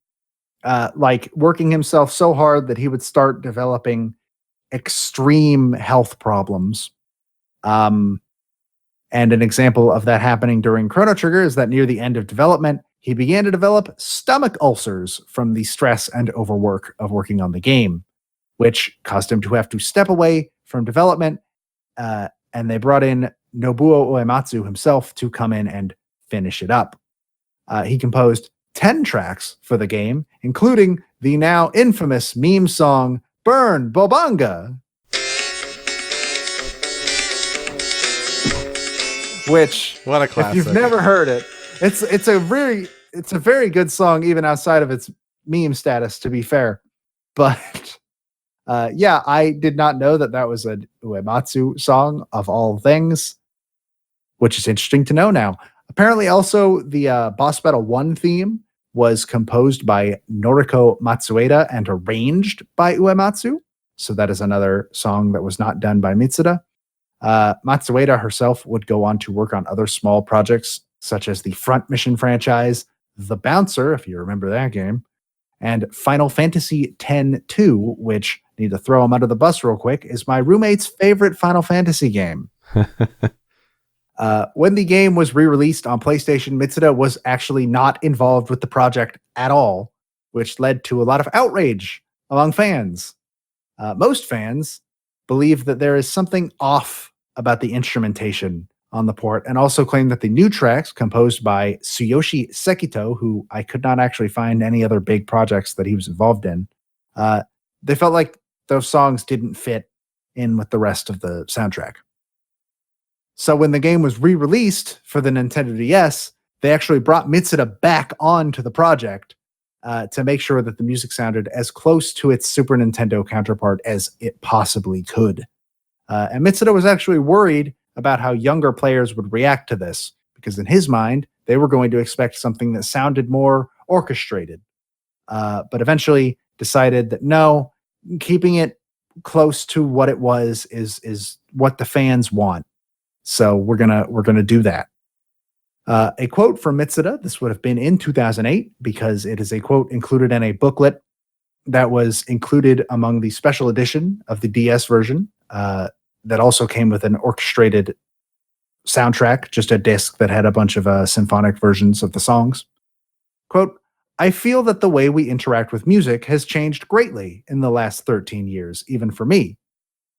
Like working himself so hard that he would start developing extreme health problems. And an example of that happening during Chrono Trigger is that near the end of development, he began to develop stomach ulcers from the stress and overwork of working on the game, which caused him to have to step away from development. And they brought in Nobuo Uematsu himself to come in and finish it up. He composed 10 tracks for the game, including the now infamous meme song, Burn Bobanga. Which, what a classic. If you've never heard it, it's a very good song, even outside of its meme status, to be fair. But Yeah, I did not know that was a Uematsu song of all things, which is interesting to know now. Apparently, also, the Boss Battle 1 theme was composed by Noriko Matsueda and arranged by Uematsu. So that is another song that was not done by Mitsuda. Matsueda herself would go on to work on other small projects, such as the Front Mission franchise, The Bouncer, if you remember that game, and Final Fantasy X-2, which, need to throw him under the bus real quick, is my roommate's favorite Final Fantasy game. When the game was re-released on PlayStation, Mitsuda was actually not involved with the project at all, which led to a lot of outrage among fans. Most fans believe that there is something off about the instrumentation on the port, and also claim that the new tracks composed by Tsuyoshi Sekito, who I could not actually find any other big projects that he was involved in, they felt like those songs didn't fit in with the rest of the soundtrack. So when the game was re-released for the Nintendo DS, they actually brought Mitsuda back onto the project to make sure that the music sounded as close to its Super Nintendo counterpart as it possibly could. And Mitsuda was actually worried about how younger players would react to this, because in his mind, they were going to expect something that sounded more orchestrated. But eventually decided that no, keeping it close to what it was is what the fans want. So we're gonna do that. A quote from Mitsuda, this would have been in 2008, because it is a quote included in a booklet that was included among the special edition of the DS version, that also came with an orchestrated soundtrack, just a disc that had a bunch of symphonic versions of the songs. Quote, "I feel that the way we interact with music has changed greatly in the last 13 years, even for me.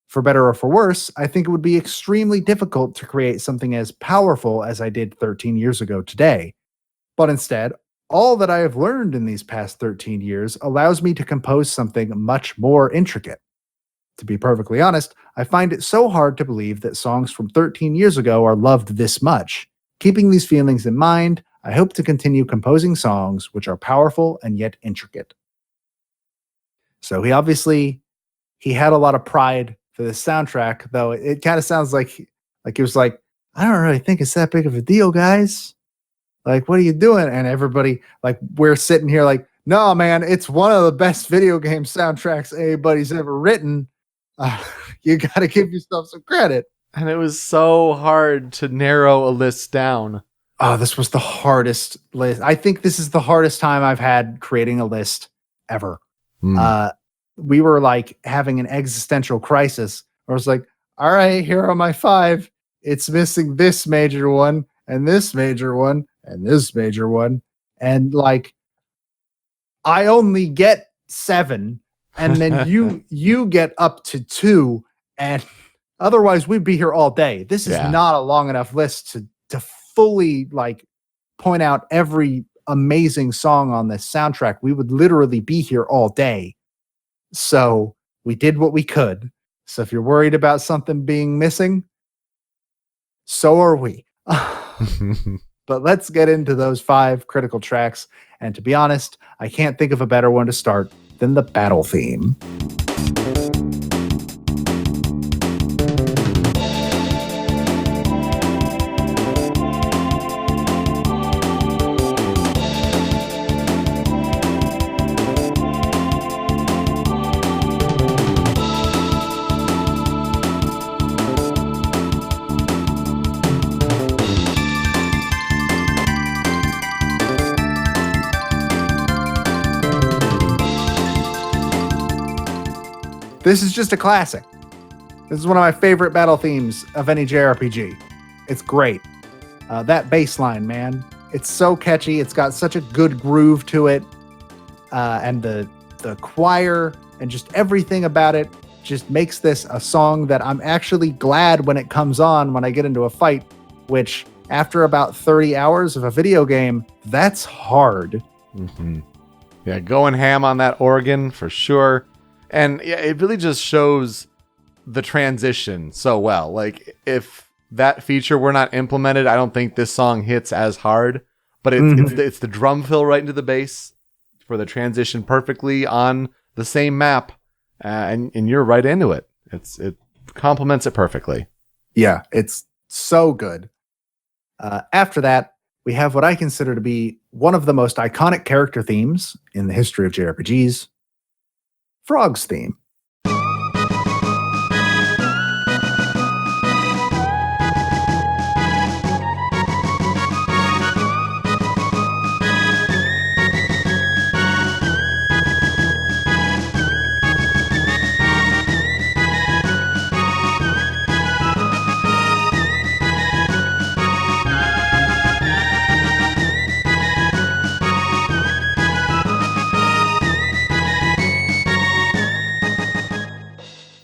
For better or for worse, I think it would be extremely difficult to create something as powerful as I did 13 years ago today. But instead, all that I have learned in these past 13 years allows me to compose something much more intricate. To be perfectly honest, I find it so hard to believe that songs from 13 years ago are loved this much. Keeping these feelings in mind, I hope to continue composing songs which are powerful and yet intricate." So he had a lot of pride for the soundtrack, though it kind of sounds like he was like, "I don't really think it's that big of a deal, guys. Like, what are you doing?" And everybody, like, we're sitting here like, "No, man, it's one of the best video game soundtracks anybody's ever written. You got to give yourself some credit." And it was so hard to narrow a list down. Oh, this was the hardest list. I think this is the hardest time I've had creating a list ever. We were like having an existential crisis. I was like, all right, here are my 5. It's missing this major one and this major one and this major one. And like, I only get 7. And then you get up to 2. And otherwise we'd be here all day. This is not a long enough list to fully like point out every amazing song on this soundtrack. We would literally be here all day. So we did what we could. So if you're worried about something being missing, so are we. But let's get into those 5 critical tracks. And to be honest, I can't think of a better one to start than the battle theme. This is just a classic. This is one of my favorite battle themes of any JRPG. It's great. That bass line, man. It's so catchy. It's got such a good groove to it. And the choir and just everything about it just makes this a song that I'm actually glad when it comes on when I get into a fight, which after about 30 hours of a video game, that's hard. Mm-hmm. Yeah, going ham on that organ for sure. And yeah, it really just shows the transition so well. Like, if that feature were not implemented, I don't think this song hits as hard. But it's the drum fill right into the bass for the transition perfectly on the same map and you're right into it. It complements it perfectly. Yeah, it's so good. After that, we have what I consider to be one of the most iconic character themes in the history of JRPGs, Frog's theme.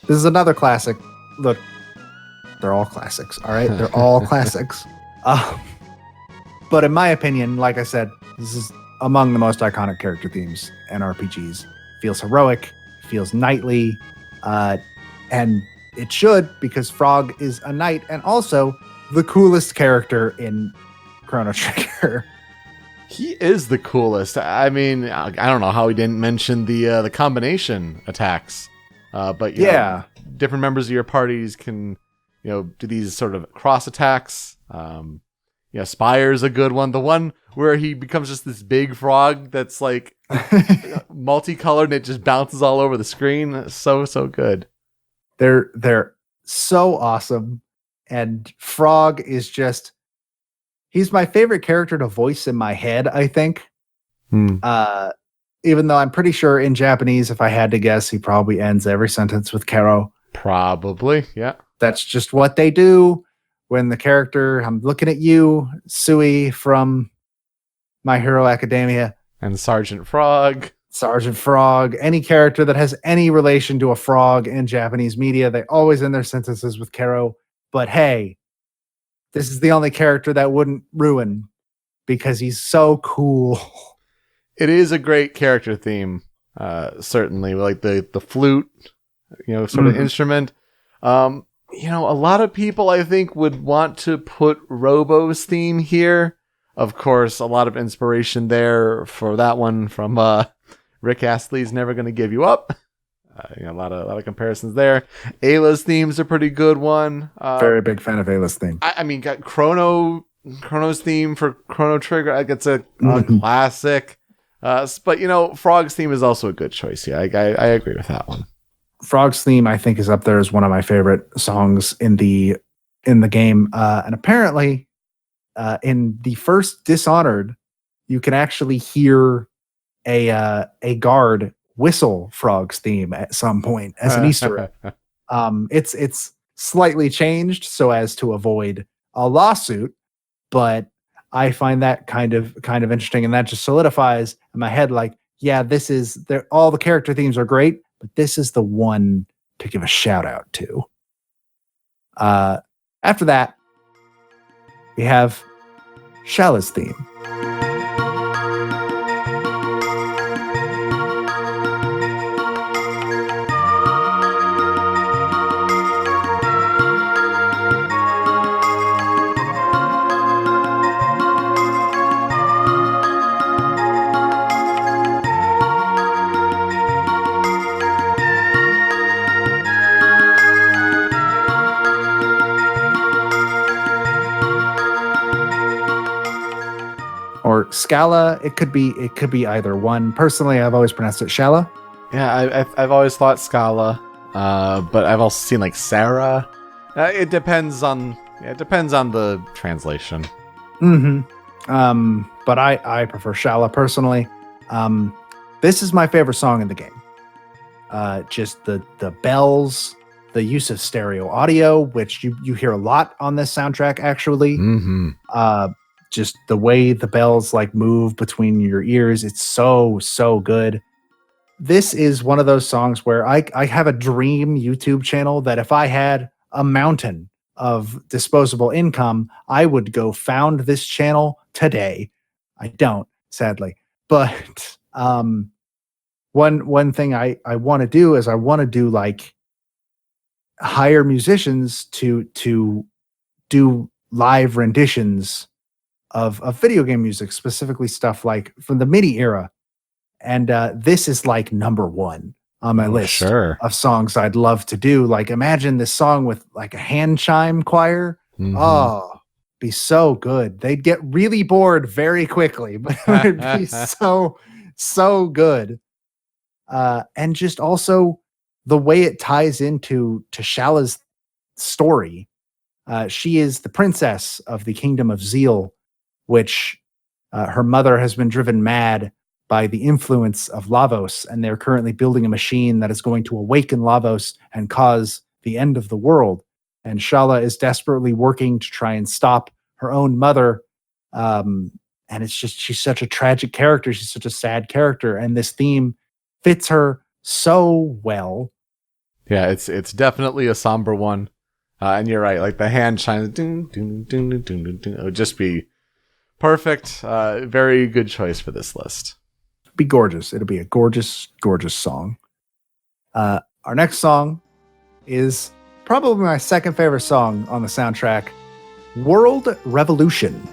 This is another classic. Look, they're all classics, all right? They're all classics. But in my opinion, like I said, this is among the most iconic character themes in RPGs. Feels heroic, feels knightly, and it should, because Frog is a knight and also the coolest character in Chrono Trigger. He is the coolest. I mean, I don't know how he didn't mention the combination attacks. But you know, different members of your parties can, do these sort of cross attacks. Spire's a good one. The one where he becomes just this big frog that's like multicolored and it just bounces all over the screen. So good. They're so awesome. And Frog is he's my favorite character to voice in my head, I think. Even though I'm pretty sure in Japanese, if I had to guess, he probably ends every sentence with Kero. Probably, yeah. That's just what they do when the character, I'm looking at you, Sui from My Hero Academia. And Sergeant Frog. Any character that has any relation to a frog in Japanese media, they always end their sentences with Kero. But hey, this is the only character that wouldn't ruin because he's so cool. It is a great character theme, certainly, like the flute, sort of instrument. A lot of people, I think, would want to put Robo's theme here. Of course, a lot of inspiration there for that one from Rick Astley's Never Gonna Give You Up. A lot of comparisons there. Ayla's theme's a pretty good one. Very big fan of Ayla's theme. I mean, got Chrono's theme for Chrono Trigger. Like, it's a classic. But Frog's theme is also a good choice. Yeah, I agree with that one. Frog's theme, I think, is up there as one of my favorite songs in the game. And apparently, in the first Dishonored, you can actually hear a guard whistle Frog's theme at some point as an Easter egg. It's slightly changed so as to avoid a lawsuit, but I find that kind of interesting, and that just solidifies in my head, like, yeah, this is all the character themes are great, but this is the one to give a shout out to. After that, we have Shala's theme. Or Scala, it could be either one. Personally, I've always pronounced it Shala. Yeah, I've always thought Scala, but I've also seen like Sarah. It depends on the translation. But I prefer Shala personally. This is my favorite song in the game. Just the bells, the use of stereo audio, which you hear a lot on this soundtrack actually. Just the way the bells like move between your ears, it's so good. This is one of those songs where I have a dream YouTube channel that if I had a mountain of disposable income, I would go found this channel today. I don't, sadly. But one thing I want to do is I want to do like hire musicians to do live renditions of video game music, specifically stuff like from the MIDI era. And this is like number one on my list Sure. of songs I'd love to do. Like, imagine this song with like a hand chime choir. Mhm. Oh, be so good. They'd get really bored very quickly, but it would be so good. And just also the way it ties into T'Challa's story. She is the princess of the kingdom of Zeal, which her mother has been driven mad by the influence of Lavos, and they're currently building a machine that is going to awaken Lavos and cause the end of the world. And Shala is desperately working to try and stop her own mother. And it's just, she's such a tragic character. She's such a sad character. And this theme fits her so well. Yeah, it's definitely a somber one. And you're right, like the hand chimes, ding, ding, ding, ding, ding, ding, ding. It would just be perfect. Very good choice for this list. Be gorgeous. It'll be a gorgeous, gorgeous song. Our next song is probably my second favorite song on the soundtrack, World Revolution.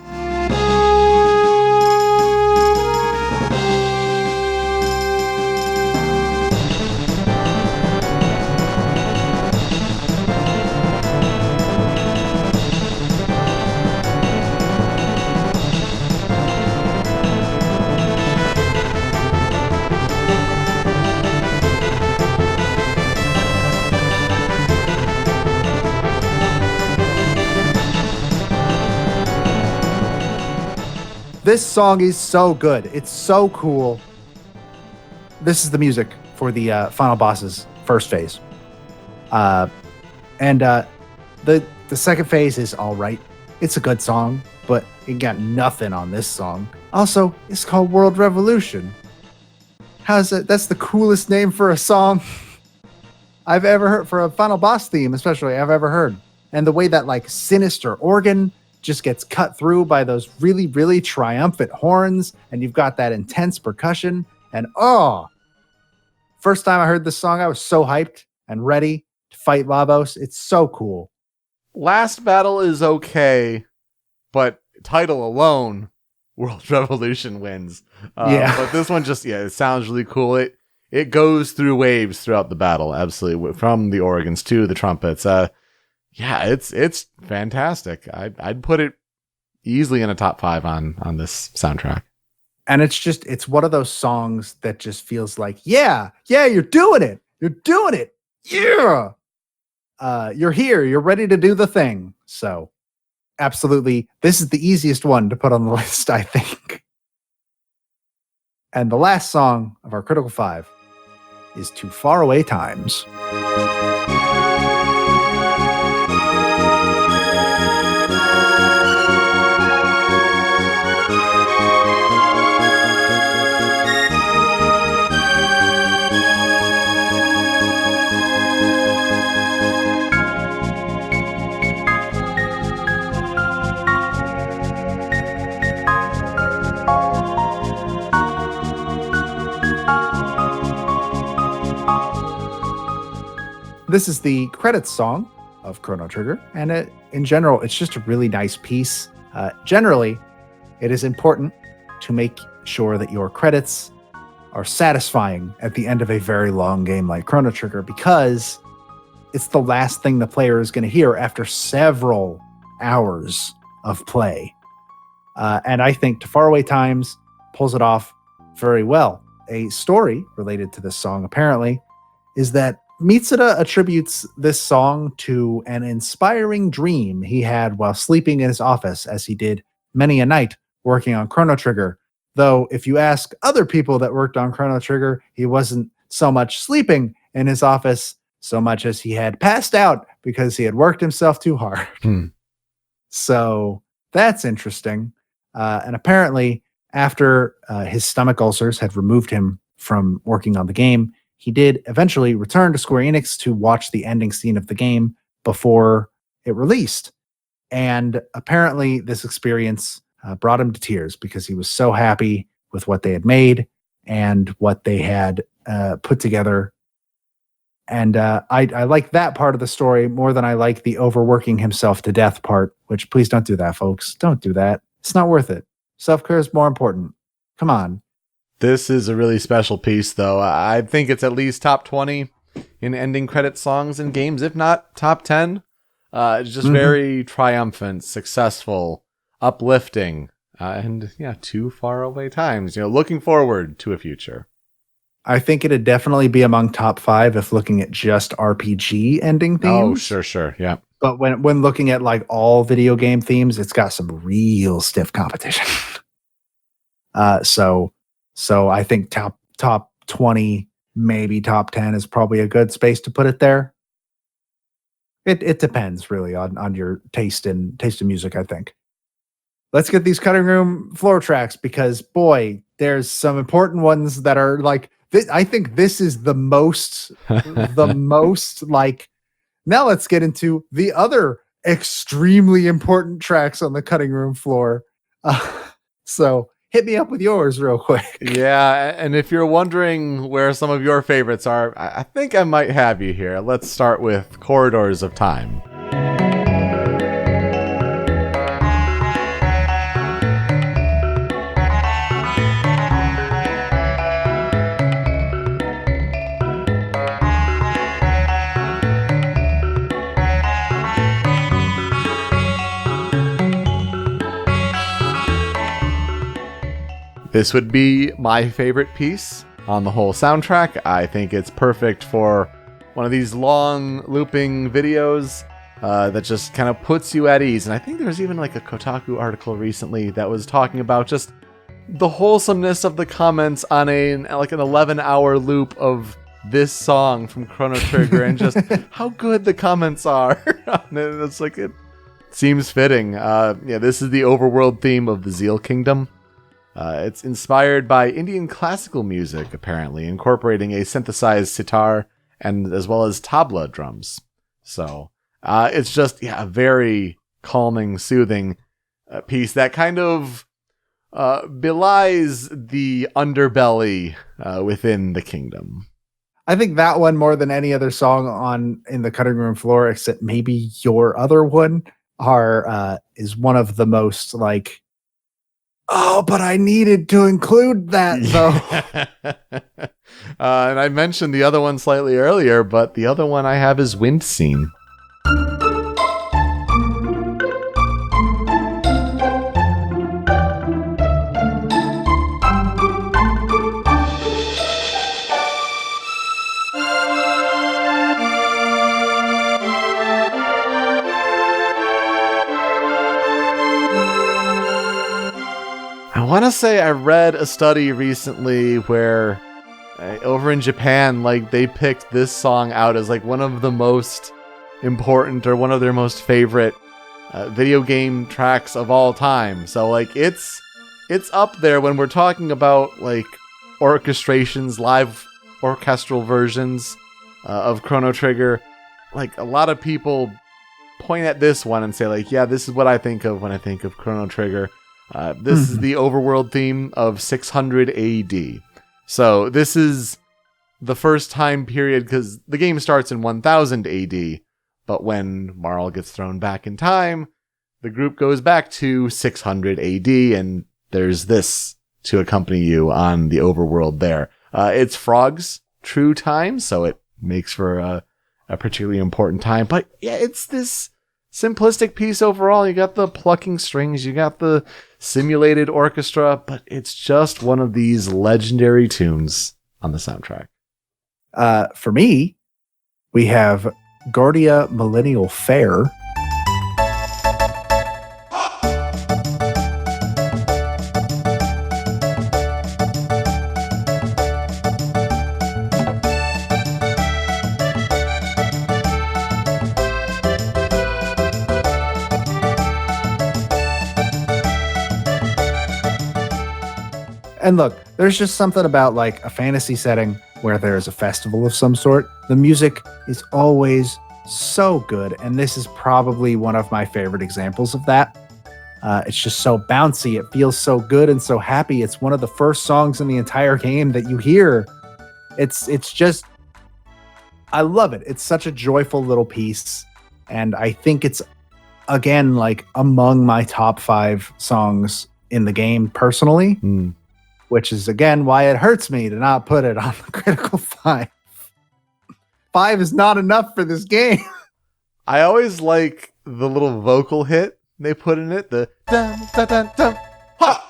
This song is so good. It's so cool. This is the music for the final boss's first phase. And the second phase is all right. It's a good song, but it got nothing on this song. Also, it's called World Revolution. How's it? That's the coolest name for a song I've ever heard, for a final boss theme, especially I've ever heard. And the way that like sinister organ just gets cut through by those really, really triumphant horns, and you've got that intense percussion. And first time I heard this song, I was so hyped and ready to fight Lavos. It's so cool. Last battle is okay, but title alone, World Revolution wins. But this one just, it sounds really cool. It goes through waves throughout the battle, absolutely, from the organs to the trumpets. It's fantastic. I'd put it easily in a top 5 on this soundtrack. And it's one of those songs that just feels like, yeah, you're doing it. You're doing it. Yeah. You're here. You're ready to do the thing. So absolutely, this is the easiest one to put on the list, I think. And the last song of our Critical 5 is Too Far Away Times. This is the credits song of Chrono Trigger, and in general, it's just a really nice piece. Generally, it is important to make sure that your credits are satisfying at the end of a very long game like Chrono Trigger, because it's the last thing the player is going to hear after several hours of play. And I think Too Far Away Times pulls it off very well. A story related to this song, apparently, is that Mitsuda attributes this song to an inspiring dream he had while sleeping in his office, as he did many a night working on Chrono Trigger. Though, if you ask other people that worked on Chrono Trigger, he wasn't so much sleeping in his office so much as he had passed out because he had worked himself too hard. So that's interesting. And apparently, after his stomach ulcers had removed him from working on the game, he did eventually return to Square Enix to watch the ending scene of the game before it released. And apparently this experience brought him to tears because he was so happy with what they had made and what they had put together. And I like that part of the story more than I like the overworking himself to death part, which please don't do that, folks. Don't do that. It's not worth it. Self-care is more important. Come on. This is a really special piece, though. I think it's at least top 20 in ending credit songs in games, if not top 10. It's just very triumphant, successful, uplifting, and too far away times. Looking forward to a future. I think it'd definitely be among top 5 if looking at just RPG ending themes. Oh, sure, yeah. But when looking at like all video game themes, it's got some real stiff competition. So I think top 20, maybe top 10 is probably a good space to put it there. It depends really on your taste in music, I think. Let's get these cutting room floor tracks, because boy, there's some important ones that are like this. I think this is the most like. Now let's get into the other extremely important tracks on the cutting room floor. So hit me up with yours real quick. Yeah, and if you're wondering where some of your favorites are, I think I might have you here. Let's start with Corridors of Time. This would be my favorite piece on the whole soundtrack. I think it's perfect for one of these long looping videos that just kind of puts you at ease. And I think there's even like a Kotaku article recently that was talking about just the wholesomeness of the comments on an 11-hour loop of this song from Chrono Trigger and just how good the comments are. It's like, it seems fitting. This is the overworld theme of the Zeal Kingdom. It's inspired by Indian classical music, apparently, incorporating a synthesized sitar and as well as tabla drums. So it's just a very calming, soothing piece that kind of belies the underbelly within the kingdom. I think that one, more than any other song in the cutting room floor, except maybe your other one, is one of the most like. Oh, but I needed to include that, though. And I mentioned the other one slightly earlier, but the other one I have is Wind Scene. I want to say I read a study recently where over in Japan, like they picked this song out as like one of the most important or one of their most favorite video game tracks of all time. So like it's up there when we're talking about like orchestrations, live orchestral versions of Chrono Trigger. Like a lot of people point at this one and say like, yeah, this is what I think of when I think of Chrono Trigger. This is the overworld theme of 600 AD. So this is the first time period, because the game starts in 1000 AD, but when Marl gets thrown back in time, the group goes back to 600 AD, and there's this to accompany you on the overworld there. It's Frog's true time, so it makes for a particularly important time. But yeah, it's this simplistic piece overall. You got the plucking strings, you got the simulated orchestra, but it's just one of these legendary tunes on the soundtrack. For me, we have Guardia Millennial Fair. And look, there's just something about like a fantasy setting where there's a festival of some sort. The music is always so good, and this is probably one of my favorite examples of that. It's just so bouncy. It feels so good and so happy. It's one of the first songs in the entire game that you hear. It's just, I love it. It's such a joyful little piece, and I think it's, again, like among my top 5 songs in the game personally. which is again why it hurts me to not put it on the critical 5. 5 is not enough for this game. I always like the little vocal hit they put in it. The dun dun dun dun ha.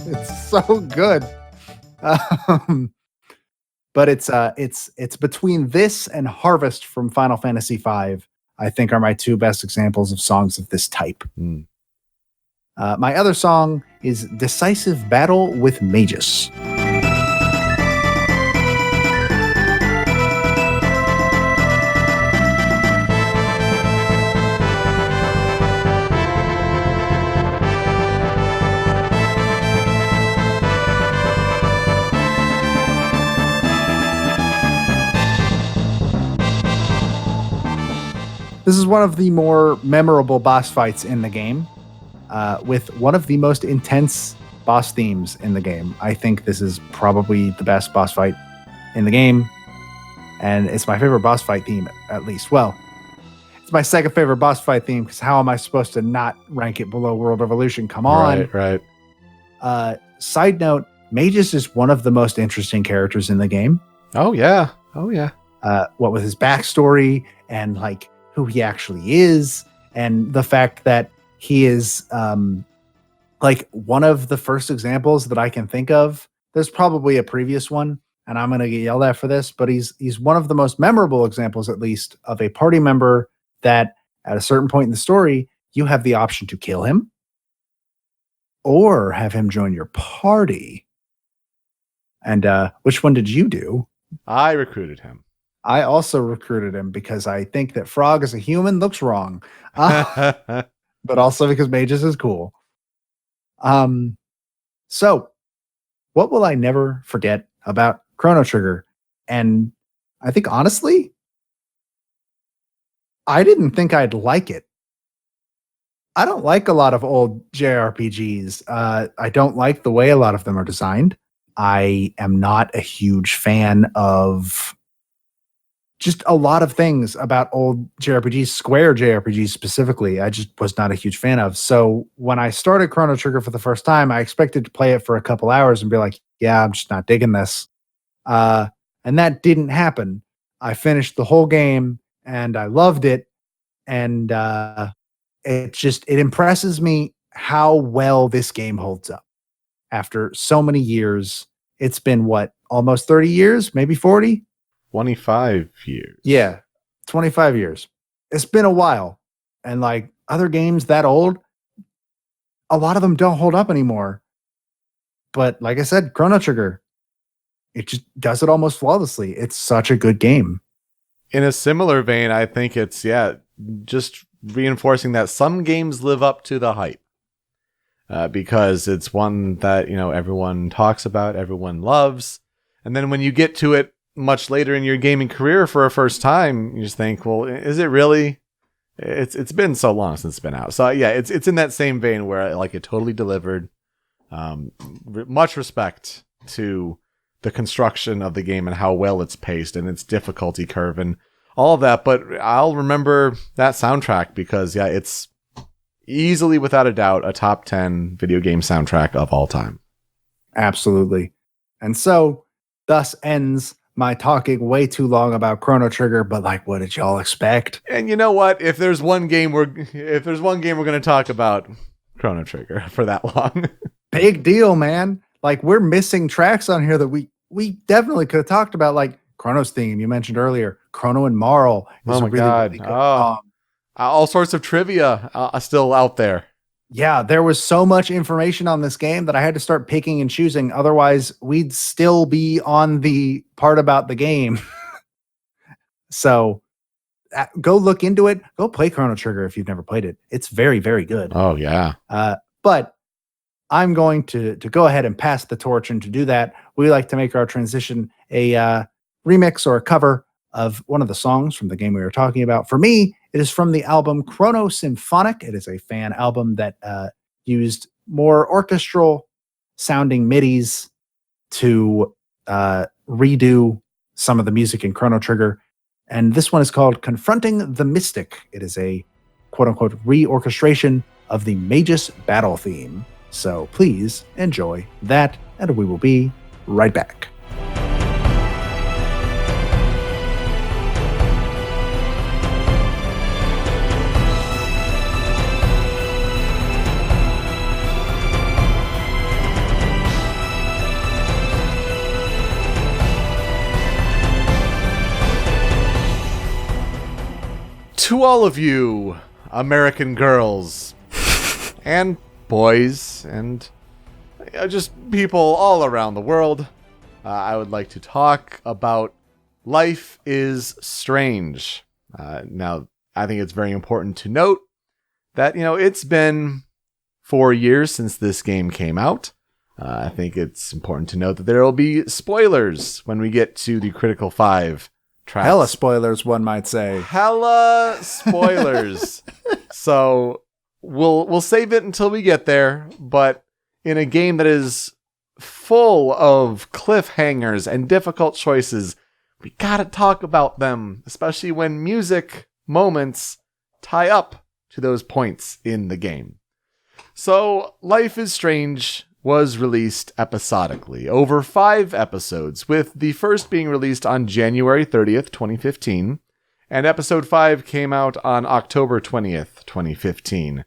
It's so good. But it's between this and Harvest from Final Fantasy V, I think, are my two best examples of songs of this type. My other song is Decisive Battle with Magus. This is one of the more memorable boss fights in the game, with one of the most intense boss themes in the game. I think this is probably the best boss fight in the game, and it's my favorite boss fight theme, at least. Well, it's my second favorite boss fight theme, because how am I supposed to not rank it below World Revolution? Come on. Right. Side note, Magus is one of the most interesting characters in the game. Oh, yeah. What with his backstory and like who he actually is, and the fact that he is like one of the first examples that I can think of. There's probably a previous one, and I'm going to get yelled at for this, but he's one of the most memorable examples, at least, of a party member that at a certain point in the story, you have the option to kill him or have him join your party. And which one did you do? I recruited him. I also recruited him because I think that Frog as a human looks wrong, but also because Magus is cool. So what will I never forget about Chrono Trigger? And I think, honestly, I didn't think I'd like it. I don't like a lot of old JRPGs. I don't like the way a lot of them are designed. I am not a huge fan of just a lot of things about old JRPGs, Square JRPGs specifically, I just was not a huge fan of. So when I started Chrono Trigger for the first time, I expected to play it for a couple hours and be like, yeah, I'm just not digging this. And that didn't happen. I finished the whole game and I loved it. And it impresses me how well this game holds up. After so many years, it's been what, almost 30 years, maybe 40? 25 years. Yeah, 25 years. It's been a while. And like other games that old, a lot of them don't hold up anymore. But like I said, Chrono Trigger, it just does it almost flawlessly. It's such a good game. In a similar vein, I think it's, just reinforcing that some games live up to the hype. Because it's one that, everyone talks about, everyone loves. And then when you get to it much later in your gaming career for a first time, you just think, well, is it really? It's been so long since it's been out. So yeah, it's in that same vein where like it totally delivered. Much respect to the construction of the game and how well it's paced and its difficulty curve and all of that. But I'll remember that soundtrack because it's easily, without a doubt, a top 10 video game soundtrack of all time. Absolutely. And so thus ends my talking way too long about Chrono Trigger, but like, what did y'all expect? And you know what? If there's one game we're going to talk about, Chrono Trigger for that long. Big deal, man. Like, we're missing tracks on here that we definitely could have talked about, like Chrono's theme you mentioned earlier. Chrono and Marl. Oh my God. Really good all sorts of trivia still out there. Yeah, there was so much information on this game that I had to start picking and choosing. Otherwise, we'd still be on the part about the game. So go look into it. Go play Chrono Trigger if you've never played it. It's very, very good. Oh, yeah. But I'm going to go ahead and pass the torch. And to do that, we like to make our transition a remix or a cover of one of the songs from the game we were talking about. For me, it is from the album Chrono Symphonic. It is a fan album that used more orchestral sounding MIDIs to redo some of the music in Chrono Trigger. And this one is called Confronting the Mystic. It is a quote unquote reorchestration of the Magus battle theme. So please enjoy that, and we will be right back. To all of you American girls and boys and just people all around the world, I would like to talk about Life is Strange. Now, I think it's very important to note that, it's been 4 years since this game came out. I think it's important to note that there will be spoilers when we get to the Critical 5 tracks. Hella spoilers, one might say. Hella spoilers. So we'll save it until we get there, but in a game that is full of cliffhangers and difficult choices, we gotta talk about them, especially when music moments tie up to those points in the game. So, Life is Strange was released episodically, over 5 episodes, with the first being released on January 30th, 2015, and episode 5 came out on October 20th, 2015.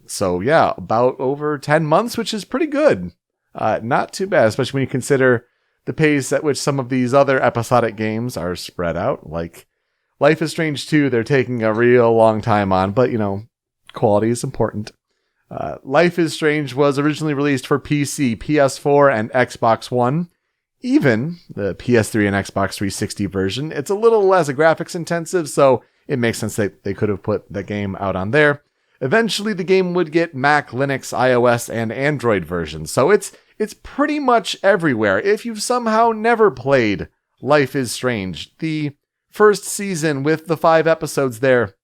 So yeah, about over 10 months, which is pretty good. Not too bad, especially when you consider the pace at which some of these other episodic games are spread out. Like Life is Strange 2, they're taking a real long time on, but quality is important. Life is Strange was originally released for PC, PS4, and Xbox One. Even the PS3 and Xbox 360 version, it's a little less graphics intensive, so it makes sense that they could have put the game out on there. Eventually, the game would get Mac, Linux, iOS, and Android versions, so it's pretty much everywhere. If you've somehow never played Life is Strange, the first season with the 5 episodes there,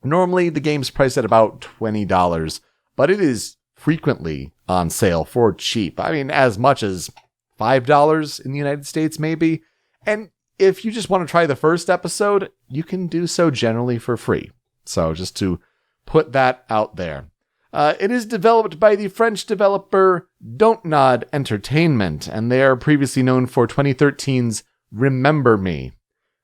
normally the game's priced at about $20. But it is frequently on sale for cheap. I mean, as much as $5 in the United States, maybe. And if you just want to try the first episode, you can do so generally for free. So just to put that out there. It is developed by the French developer Dontnod Entertainment, and they are previously known for 2013's Remember Me.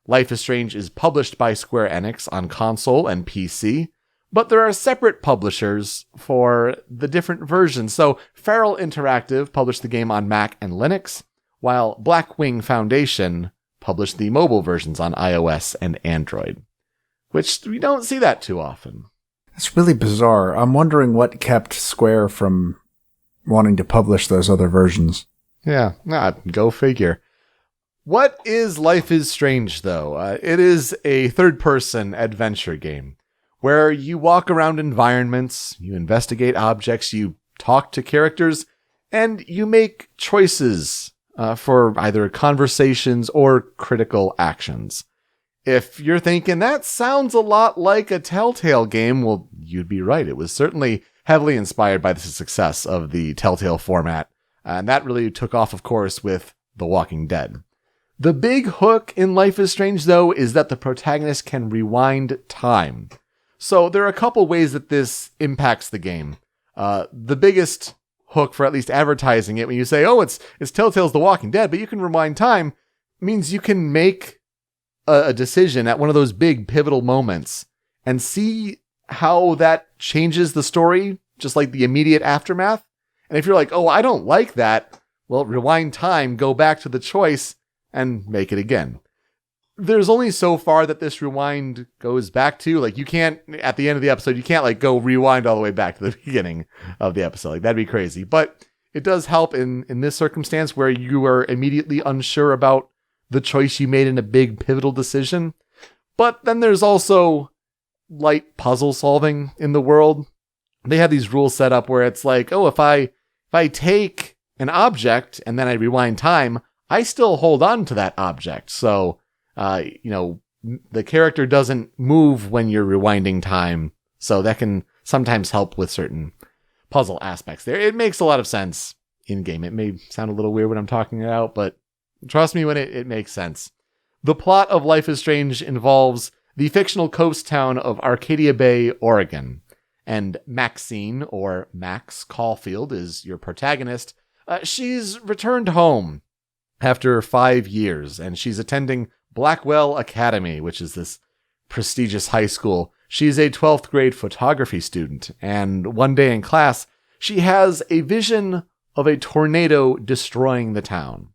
Life is Strange is published by Square Enix on console and PC. But there are separate publishers for the different versions. So Feral Interactive published the game on Mac and Linux, while Blackwing Foundation published the mobile versions on iOS and Android, which we don't see that too often. That's really bizarre. I'm wondering what kept Square from wanting to publish those other versions. Yeah, go figure. What is Life is Strange, though? It is a third-person adventure game, where you walk around environments, you investigate objects, you talk to characters, and you make choices for either conversations or critical actions. If you're thinking, that sounds a lot like a Telltale game, well, you'd be right. It was certainly heavily inspired by the success of the Telltale format, and that really took off, of course, with The Walking Dead. The big hook in Life is Strange, though, is that the protagonist can rewind time. So there are a couple ways that this impacts the game. The biggest hook for at least advertising it, when you say, oh, it's Telltale's The Walking Dead, but you can rewind time, means you can make a decision at one of those big pivotal moments and see how that changes the story, just like the immediate aftermath. And if you're like, oh, I don't like that, well, rewind time, go back to the choice and make it again. There's only so far that this rewind goes back to. Like, you can't, at the end of the episode, you can't, like, go rewind all the way back to the beginning of the episode. Like, that'd be crazy. But it does help in this circumstance where you are immediately unsure about the choice you made in a big pivotal decision. But then there's also light puzzle solving in the world. They have these rules set up where it's like, oh, if I take an object and then I rewind time, I still hold on to that object. So, the character doesn't move when you're rewinding time. So that can sometimes help with certain puzzle aspects there. It makes a lot of sense in game. It may sound a little weird when I'm talking it out, but trust me when it makes sense. The plot of Life is Strange involves the fictional coast town of Arcadia Bay, Oregon. And Maxine, or Max Caulfield, is your protagonist. She's returned home after 5 years, and she's attending Blackwell Academy, which is this prestigious high school. She's a 12th grade photography student, and one day in class, she has a vision of a tornado destroying the town.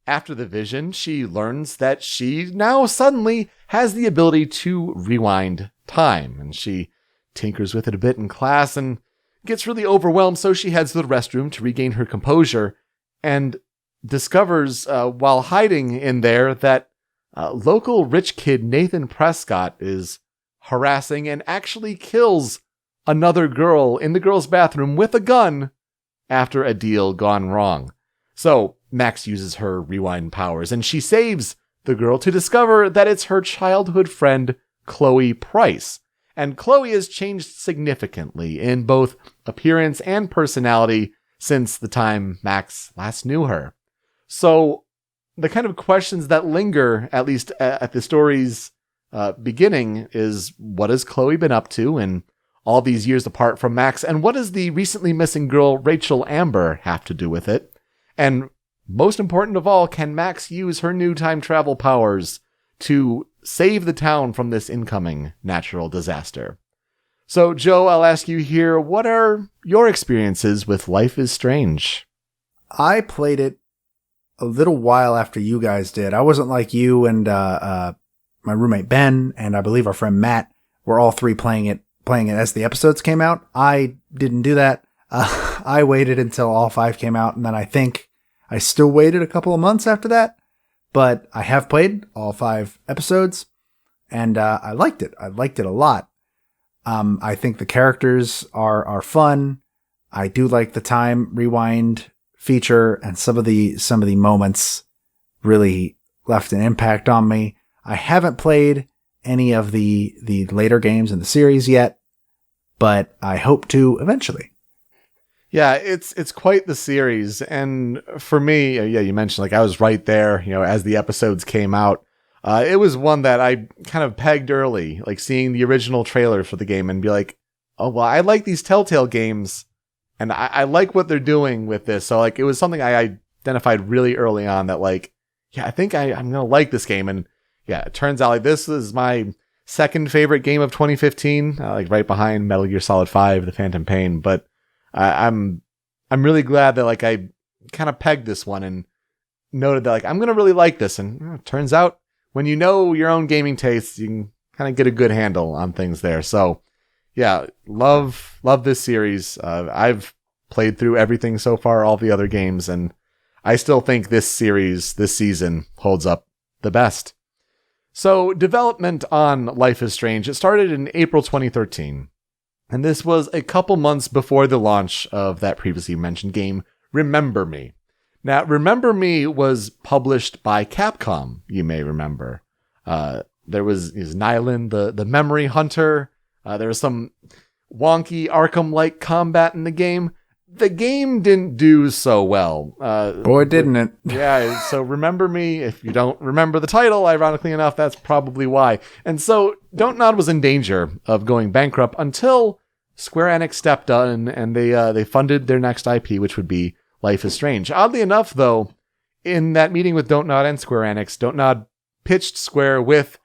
After the vision, she learns that she now suddenly has the ability to rewind time, and she tinkers with it a bit in class and gets really overwhelmed, so she heads to the restroom to regain her composure and discovers, while hiding in there, that local rich kid Nathan Prescott is harassing and actually kills another girl in the girl's bathroom with a gun after a deal gone wrong. So Max uses her rewind powers, and she saves the girl to discover that it's her childhood friend, Chloe Price. And Chloe has changed significantly in both appearance and personality since the time Max last knew her. So the kind of questions that linger, at least at the story's beginning, is what has Chloe been up to in all these years apart from Max? And what does the recently missing girl, Rachel Amber, have to do with it? And most important of all, can Max use her new time travel powers to save the town from this incoming natural disaster? So, Joe, I'll ask you here, what are your experiences with Life is Strange? I played it a little while after you guys did. I wasn't like you and my roommate Ben, and I believe our friend Matt were all three playing it as the episodes came out. I didn't do that. I waited until all 5 came out, and then I think I still waited a couple of months after that. But I have played all 5 episodes, and I liked it. I liked it a lot. I think the characters are fun. I do like the time rewind feature, and some of the moments really left an impact on me. I haven't played any of the later games in the series yet, but I hope to eventually. Yeah, it's quite the series. And for me, yeah, you mentioned, like, I was right there, as the episodes came out. It was one that I kind of pegged early, like seeing the original trailer for the game and be like, oh, well, I like these Telltale games and I like what they're doing with this. So, like, it was something I identified really early on that, like, yeah, I think I'm going to like this game. And yeah, it turns out, like, this is my second favorite game of 2015, like right behind Metal Gear Solid 5, The Phantom Pain. But I'm really glad that, like, I kind of pegged this one and noted that, like, I'm going to really like this. And it turns out when you know your own gaming tastes, you can kind of get a good handle on things there. So yeah, love this series. I've played through everything so far, all the other games, and I still think this season holds up the best. So development on Life is Strange, it started in April 2013. And this was a couple months before the launch of that previously mentioned game, Remember Me. Now, Remember Me was published by Capcom, you may remember. There was Nylon, the memory hunter. There was some wonky Arkham-like combat in the game. The game didn't do so well. Boy, didn't it. Yeah, so Remember Me, if you don't remember the title, ironically enough, that's probably why. And so Dontnod was in danger of going bankrupt until Square Enix stepped in and they funded their next IP, which would be Life is Strange. Oddly enough, though, in that meeting with Dontnod and Square Enix, Dontnod pitched Square with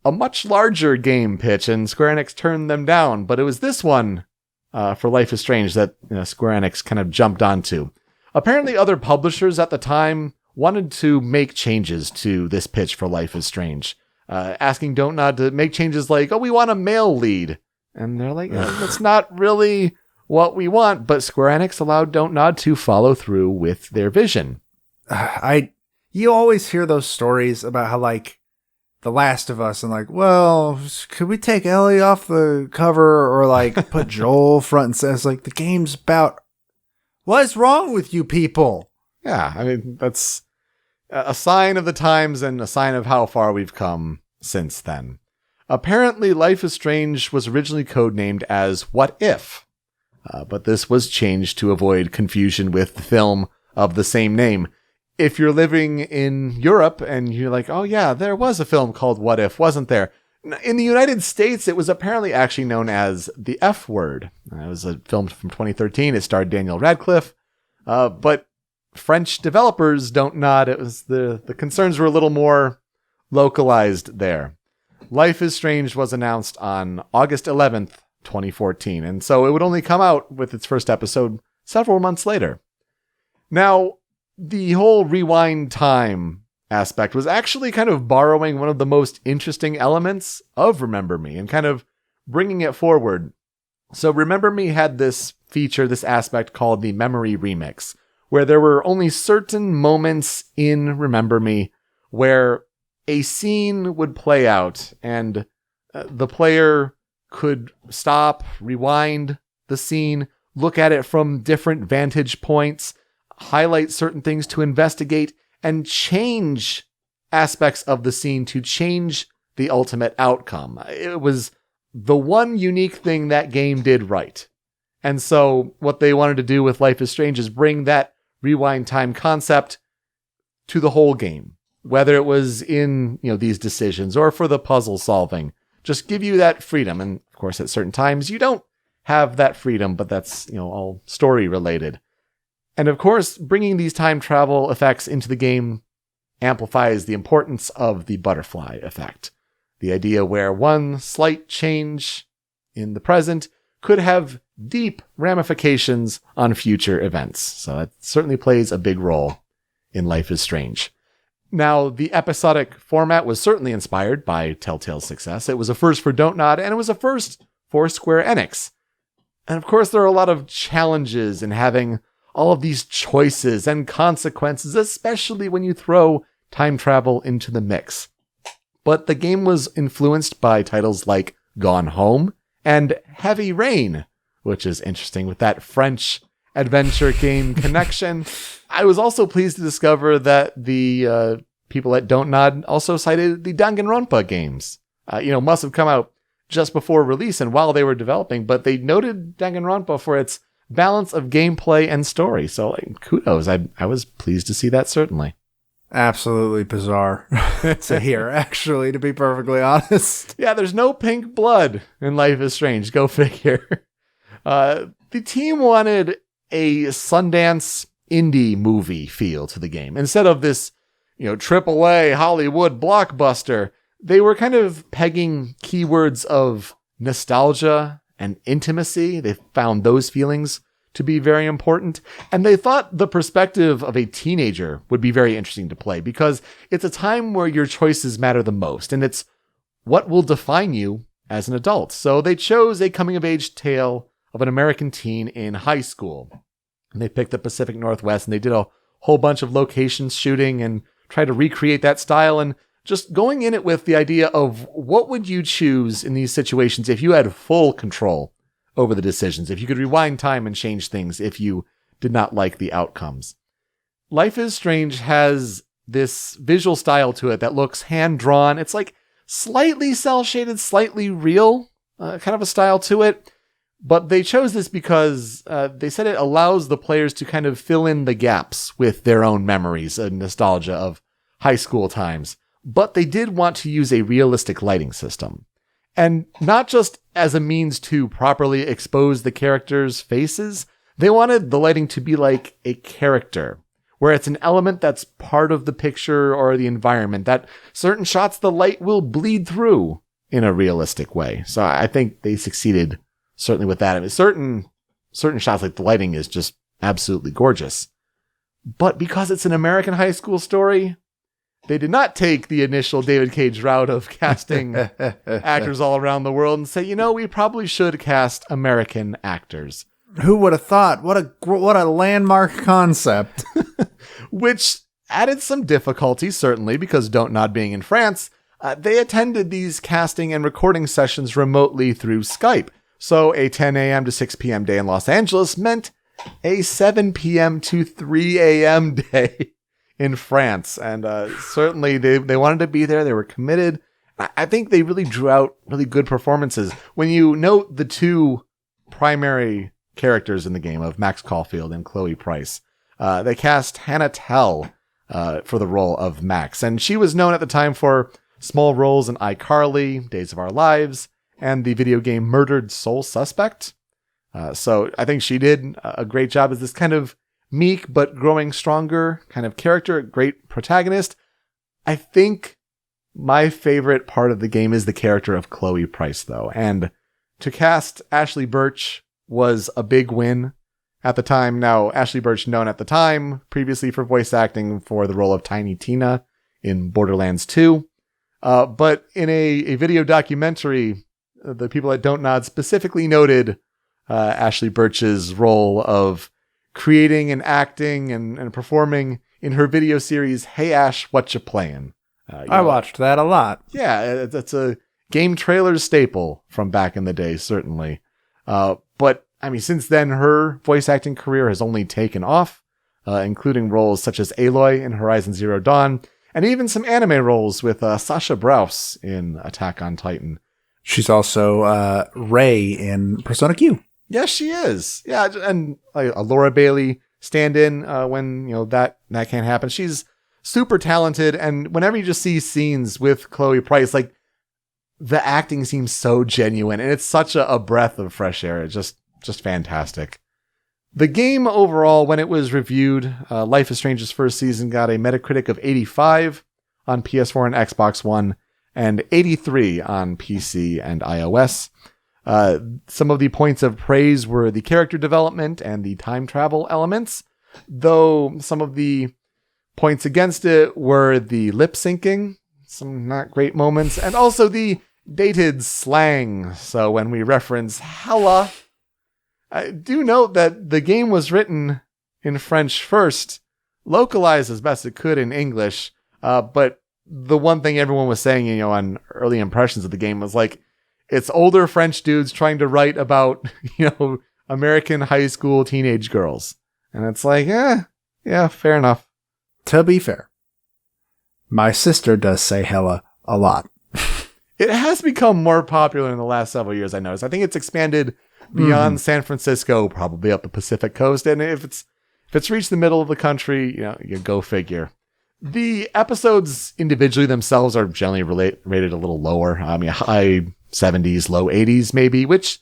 a much larger game pitch, and Square Enix turned them down. But it was this one for Life is Strange that Square Enix kind of jumped onto. Apparently, other publishers at the time wanted to make changes to this pitch for Life is Strange, asking Dontnod to make changes like, oh, we want a male lead. And they're like, that's not really what we want. But Square Enix allowed Dontnod to follow through with their vision. You always hear those stories about how, like, The Last of Us, and like, well, could we take Ellie off the cover or like put Joel front and center? It's like, the game's about, what is wrong with you people? Yeah, I mean, that's a sign of the times and a sign of how far we've come since then. Apparently, Life is Strange was originally codenamed as What If, but this was changed to avoid confusion with the film of the same name. If you're living in Europe and you're like, oh yeah, there was a film called What If, wasn't there? In the United States, it was apparently actually known as The F Word. It was a film from 2013. It starred Daniel Radcliffe. But French developers don't nod. It was the concerns were a little more localized there. Life is Strange was announced on August 11th, 2014. And so it would only come out with its first episode several months later. Now, the whole rewind time aspect was actually kind of borrowing one of the most interesting elements of Remember Me and kind of bringing it forward. So Remember Me had this feature, this aspect called the Memory Remix, where there were only certain moments in Remember Me where a scene would play out and the player could stop, rewind the scene, look at it from different vantage points, highlight certain things to investigate, and change aspects of the scene to change the ultimate outcome. It was the one unique thing that game did right. And so what they wanted to do with Life is Strange is bring that rewind time concept to the whole game, whether it was in, these decisions or for the puzzle solving. Just give you that freedom. And of course, at certain times, you don't have that freedom, but that's, all story related. And of course, bringing these time travel effects into the game amplifies the importance of the butterfly effect. The idea where one slight change in the present could have deep ramifications on future events. So that certainly plays a big role in Life is Strange. Now, the episodic format was certainly inspired by Telltale's success. It was a first for Don't Nod, and it was a first for Square Enix. And of course, there are a lot of challenges in having all of these choices and consequences, especially when you throw time travel into the mix. But the game was influenced by titles like Gone Home and Heavy Rain, which is interesting with that French adventure game connection. I was also pleased to discover that the people at Don't Nod also cited the Danganronpa games. Must have come out just before release and while they were developing, but they noted Danganronpa for its balance of gameplay and story. So kudos. I was pleased to see that, certainly. Absolutely bizarre to hear, actually, to be perfectly honest. Yeah, there's no pink blood in Life is Strange. Go figure. The team wanted a Sundance indie movie feel to the game. Instead of this, AAA Hollywood blockbuster, they were kind of pegging keywords of nostalgia and intimacy. They found those feelings to be very important. And they thought the perspective of a teenager would be very interesting to play because it's a time where your choices matter the most. And it's what will define you as an adult. So they chose a coming-of-age tale of an American teen in high school. And they picked the Pacific Northwest and they did a whole bunch of locations shooting and tried to recreate that style and just going in it with the idea of what would you choose in these situations if you had full control over the decisions, if you could rewind time and change things if you did not like the outcomes. Life is Strange has this visual style to it that looks hand-drawn. It's like slightly cel-shaded, slightly real, kind of a style to it. But they chose this because they said it allows the players to kind of fill in the gaps with their own memories and nostalgia of high school times. But they did want to use a realistic lighting system. And not just as a means to properly expose the characters' faces, they wanted the lighting to be like a character, where it's an element that's part of the picture or the environment, that certain shots the light will bleed through in a realistic way. So I think they succeeded certainly with that. I mean, certain shots, like the lighting is just absolutely gorgeous. But because it's an American high school story, they did not take the initial David Cage route of casting actors all around the world and say, we probably should cast American actors. Who would have thought? What a landmark concept. Which added some difficulties, certainly, because Don't Nod being in France, they attended these casting and recording sessions remotely through Skype. So a 10 a.m. to 6 p.m. day in Los Angeles meant a 7 p.m. to 3 a.m. day in France. And certainly they wanted to be there. They were committed. I think they really drew out really good performances. When you note the two primary characters in the game of Max Caulfield and Chloe Price, they cast Hannah Tell for the role of Max. And she was known at the time for small roles in iCarly, Days of Our Lives, and the video game Murdered Soul Suspect. So I think she did a great job as this kind of meek but growing stronger kind of character, great protagonist. I think my favorite part of the game is the character of Chloe Price, though. And to cast Ashley Birch was a big win at the time. Now, Ashley Birch, known at the time previously for voice acting for the role of Tiny Tina in Borderlands 2. But in a video documentary, the people at Don't Nod specifically noted Ashley Birch's role of creating and acting and performing in her video series, Hey Ash, What You Playin'? I watched that a lot. Yeah, that's a game trailer staple from back in the day, certainly. But, I mean, since then, her voice acting career has only taken off, including roles such as Aloy in Horizon Zero Dawn, and even some anime roles with Sasha Browse in Attack on Titan. She's also Rey in Persona Q. Yes, she is. Yeah, and a Laura Bailey stand-in when that can't happen. She's super talented, and whenever you just see scenes with Chloe Price, like the acting seems so genuine, and it's such a breath of fresh air. It's just fantastic. The game overall, when it was reviewed, Life is Strange's first season got a Metacritic of 85 on PS4 and Xbox One, and 83 on PC and iOS. Some of the points of praise were the character development and the time travel elements, though some of the points against it were the lip syncing, some not great moments, and also the dated slang. So when we reference hella, I do note that the game was written in French first, localized as best it could in English, but the one thing everyone was saying, on early impressions of the game was like, it's older French dudes trying to write about, American high school teenage girls. And it's like, yeah, fair enough. To be fair, my sister does say hella a lot. It has become more popular in the last several years, I noticed. I think it's expanded beyond San Francisco, probably up the Pacific coast. And if it's reached the middle of the country, you go figure. The episodes individually themselves are generally rated a little lower. I mean, high 70s, low 80s maybe, which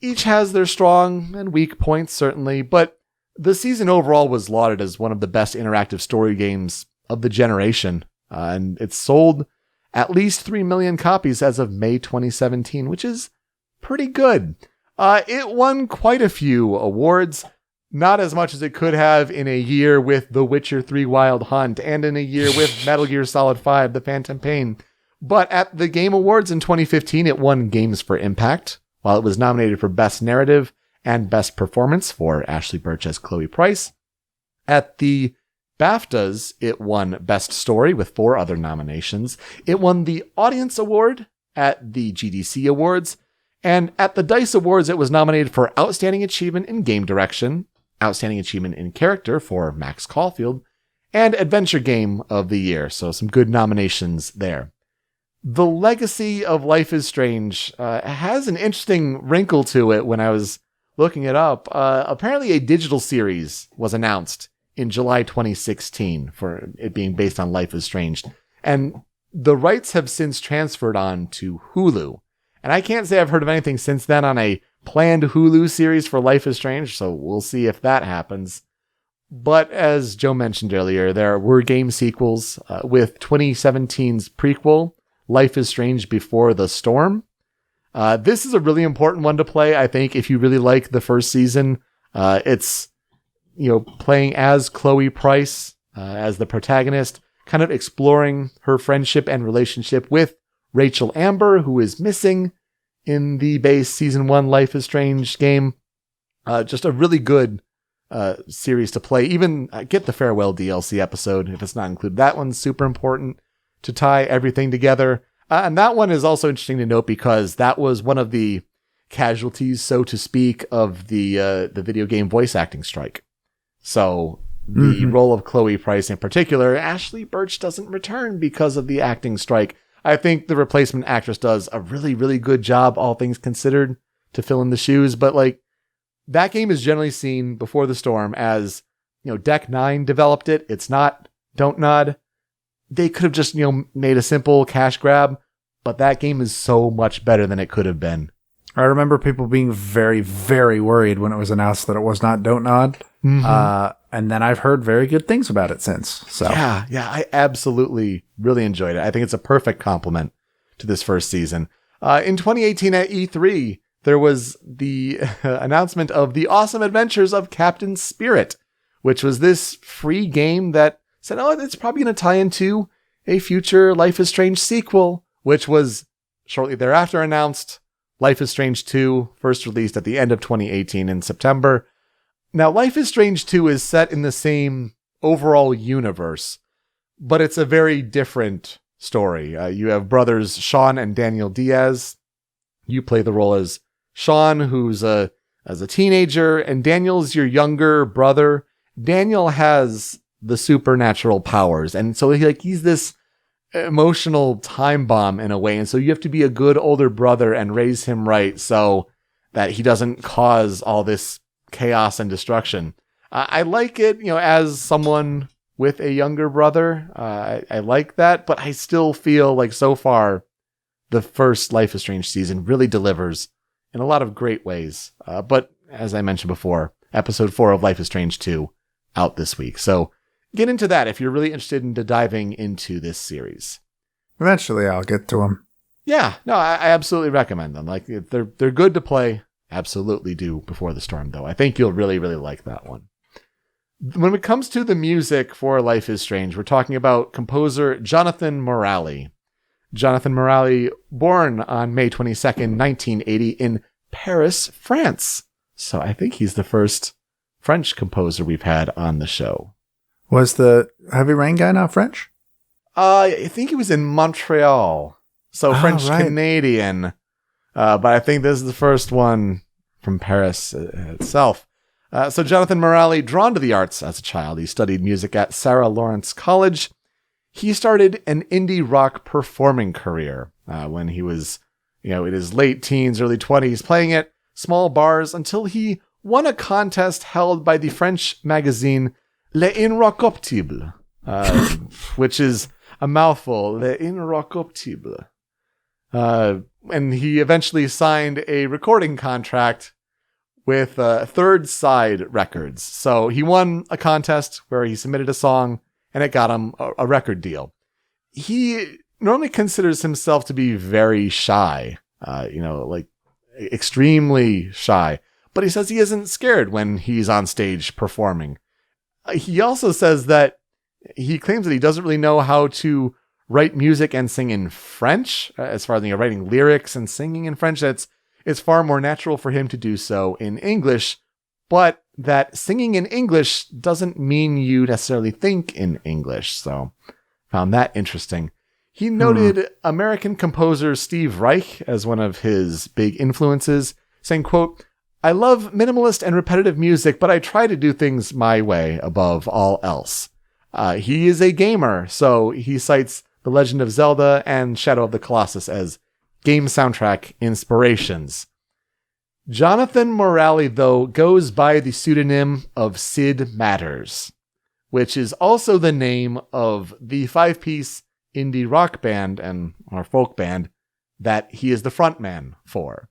each has their strong and weak points, certainly. But the season overall was lauded as one of the best interactive story games of the generation. And it's sold at least 3 million copies as of May 2017, which is pretty good. It won quite a few awards. Not as much as it could have in a year with The Witcher 3 Wild Hunt and in a year with Metal Gear Solid 5 The Phantom Pain. But at the Game Awards in 2015, it won Games for Impact, while it was nominated for Best Narrative and Best Performance for Ashley Birch as Chloe Price. At the BAFTAs, it won Best Story with 4 other nominations. It won the Audience Award at the GDC Awards. And at the DICE Awards, it was nominated for Outstanding Achievement in Game Direction, Outstanding Achievement in Character for Max Caulfield, and Adventure Game of the Year. So some good nominations there. The legacy of Life is Strange has an interesting wrinkle to it when I was looking it up. Apparently a digital series was announced in July 2016 for it being based on Life is Strange. And the rights have since transferred on to Hulu. And I can't say I've heard of anything since then on a planned Hulu series for Life is Strange, so we'll see if that happens. But as Joe mentioned earlier, there were game sequels with 2017's prequel, Life is Strange Before the Storm. This is a really important one to play, I think, if you really like the first season. It's, playing as Chloe Price, as the protagonist, kind of exploring her friendship and relationship with Rachel Amber, who is missing in the base Season 1 Life is Strange game. Just a really good series to play. Even get the Farewell DLC episode if it's not included. That one's super important to tie everything together. And that one is also interesting to note because that was one of the casualties, so to speak, of the video game voice acting strike. So the role of Chloe Price in particular, Ashley Birch doesn't return because of the acting strike. I think the replacement actress does a really, really good job, all things considered, to fill in the shoes. But that game is generally seen Before the Storm as, Deck 9 developed it. It's not Don't Nod. they could have just, made a simple cash grab, but that game is so much better than it could have been. I remember people being very, very worried when it was announced that it was not Don't Nod. Mm-hmm. And then I've heard very good things about it since. So yeah, I absolutely really enjoyed it. I think it's a perfect compliment to this first season. In 2018 at E3, there was the announcement of The Awesome Adventures of Captain Spirit, which was this free game that said, it's probably going to tie into a future Life is Strange sequel, which was shortly thereafter announced. Life is Strange 2, first released at the end of 2018 in September. Now, Life is Strange 2 is set in the same overall universe, but it's a very different story. You have brothers Sean and Daniel Diaz. You play the role as Sean, who's as a teenager, and Daniel's your younger brother. Daniel has the supernatural powers, and so he's this emotional time bomb in a way, and so you have to be a good older brother and raise him right so that he doesn't cause all this chaos and destruction. I like it, as someone with a younger brother. I like that, but I still feel like so far the first Life is Strange season really delivers in a lot of great ways. But as I mentioned before, episode 4 of Life is Strange 2 out this week. So get into that if you're really interested in diving into this series. Eventually I'll get to them. Yeah, no, I absolutely recommend them. Like they're good to play. Absolutely do Before the Storm, though. I think you'll really, really like that one. When it comes to the music for Life is Strange, we're talking about composer Jonathan Morali. Jonathan Morali, born on May 22nd, 1980 in Paris, France. So I think he's the first French composer we've had on the show. Was the Heavy Rain guy not French? I think he was in Montreal. So French-Canadian. Right. But I think this is the first one from Paris itself. So Jonathan Morali, drawn to the arts as a child, he studied music at Sarah Lawrence College. He started an indie rock performing career when he was, in his late teens, early 20s, playing at small bars until he won a contest held by the French magazine Les Inrocuptibles, which is a mouthful, Les Inrocuptibles. And he eventually signed a recording contract with Third Side Records. So he won a contest where he submitted a song and it got him a record deal. He normally considers himself to be very shy, extremely shy. But he says he isn't scared when he's on stage performing. He also says that he claims that he doesn't really know how to write music and sing in French, as far as writing lyrics and singing in French. It's far more natural for him to do so in English, but that singing in English doesn't mean you necessarily think in English. So found that interesting. He noted American composer Steve Reich as one of his big influences, saying, quote, "I love minimalist and repetitive music, but I try to do things my way above all else." He is a gamer, so he cites The Legend of Zelda and Shadow of the Colossus as game soundtrack inspirations. Jonathan Morali, though, goes by the pseudonym of Sid Matters, which is also the name of the 5-piece indie rock band or folk band that he is the frontman for.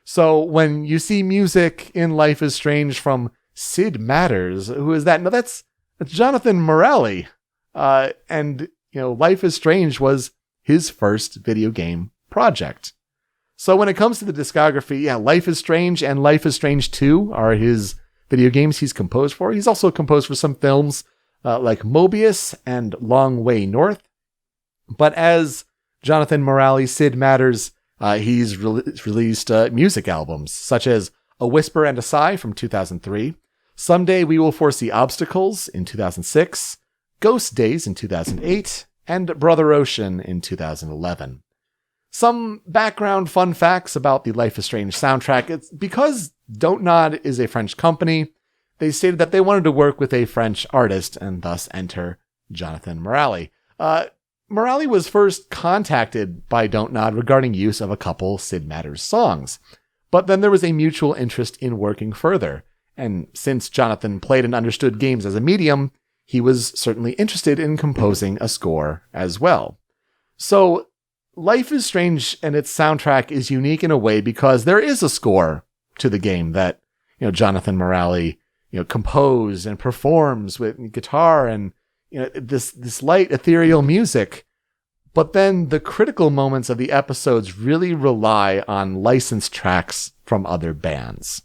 So when you see music in Life is Strange from Sid Matters, who is that? No, that's Jonathan Morali. And Life is Strange was his first video game project. So when it comes to the discography, Life is Strange and Life is Strange 2 are his video games he's composed for. He's also composed for some films like Mobius and Long Way North. But as Jonathan Morali, Sid Matters, he's released music albums such as A Whisper and a Sigh from 2003, Someday We Will Foresee Obstacles in 2006, Ghost Days in 2008, and Brother Ocean in 2011. Some background fun facts about the Life is Strange soundtrack. It's because Don't Nod is a French company. They stated that they wanted to work with a French artist and thus enter Jonathan Morali. Morali was first contacted by Don't Nod regarding use of a couple Sid Matters songs, but then there was a mutual interest in working further. And since Jonathan played and understood games as a medium, he was certainly interested in composing a score as well. So Life is Strange and its soundtrack is unique in a way because there is a score to the game that, Jonathan Morali, composed and performs with guitar and, this light ethereal music. But then the critical moments of the episodes really rely on licensed tracks from other bands.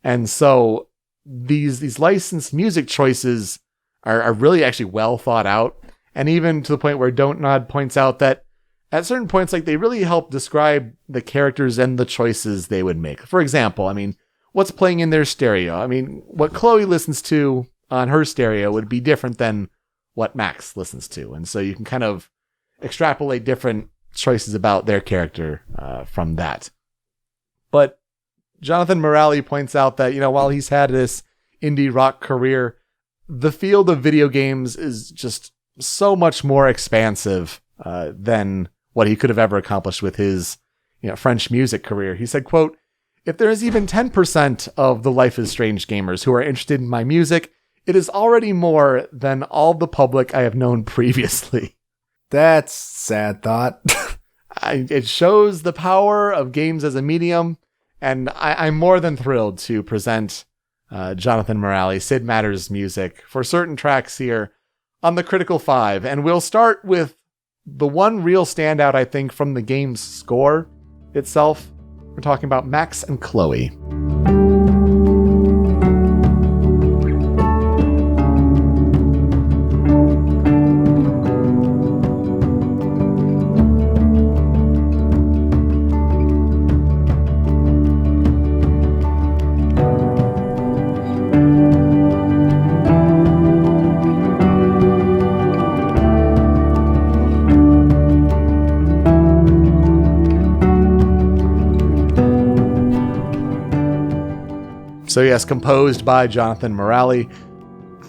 And so these licensed music choices are really actually well thought out. And even to the point where Don't Nod points out that at certain points, like, they really help describe the characters and the choices they would make. For example, what's playing in their stereo? What Chloe listens to on her stereo would be different than what Max listens to. And so you can kind of extrapolate different choices about their character from that. But Jonathan Morali points out that, while he's had this indie rock career, the field of video games is just so much more expansive than what he could have ever accomplished with his French music career. He said, quote, "If there is even 10% of the Life is Strange gamers who are interested in my music, it is already more than all the public I have known previously." That's sad thought. It shows the power of games as a medium, and I'm more than thrilled to present Jonathan Morali, Sid Meier's music for certain tracks here on the Critical 5. And we'll start with the one real standout, I think, from the game's score itself. We're talking about Max and Chloe. So yes, composed by Jonathan Morali.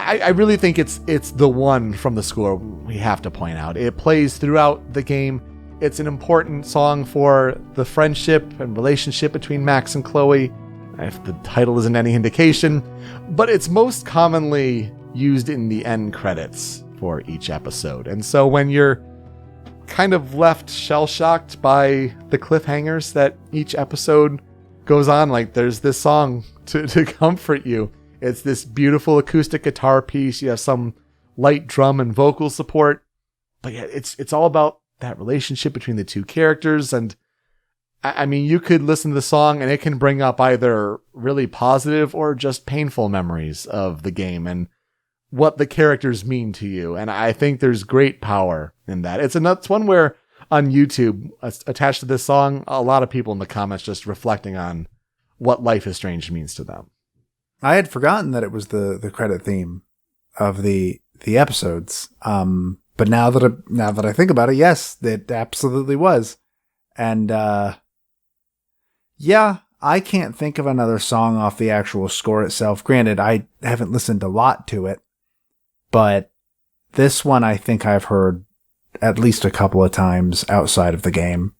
I really think it's the one from the score we have to point out. It plays throughout the game. It's an important song for the friendship and relationship between Max and Chloe, if the title isn't any indication. But it's most commonly used in the end credits for each episode. And so when you're kind of left shell-shocked by the cliffhangers that each episode goes on, like, there's this song to comfort you. It's this beautiful acoustic guitar piece. You have some light drum and vocal support, but yeah, it's all about that relationship between the two characters. And you could listen to the song and it can bring up either really positive or just painful memories of the game and what the characters mean to you. And I think there's great power in that. It's one where on YouTube, attached to this song, a lot of people in the comments just reflecting on what Life is Strange means to them. I had forgotten that it was the credit theme of the episodes. But now that I think about it, yes, it absolutely was. And yeah, I can't think of another song off the actual score itself. Granted, I haven't listened a lot to it, but this one I think I've heard at least a couple of times outside of the game.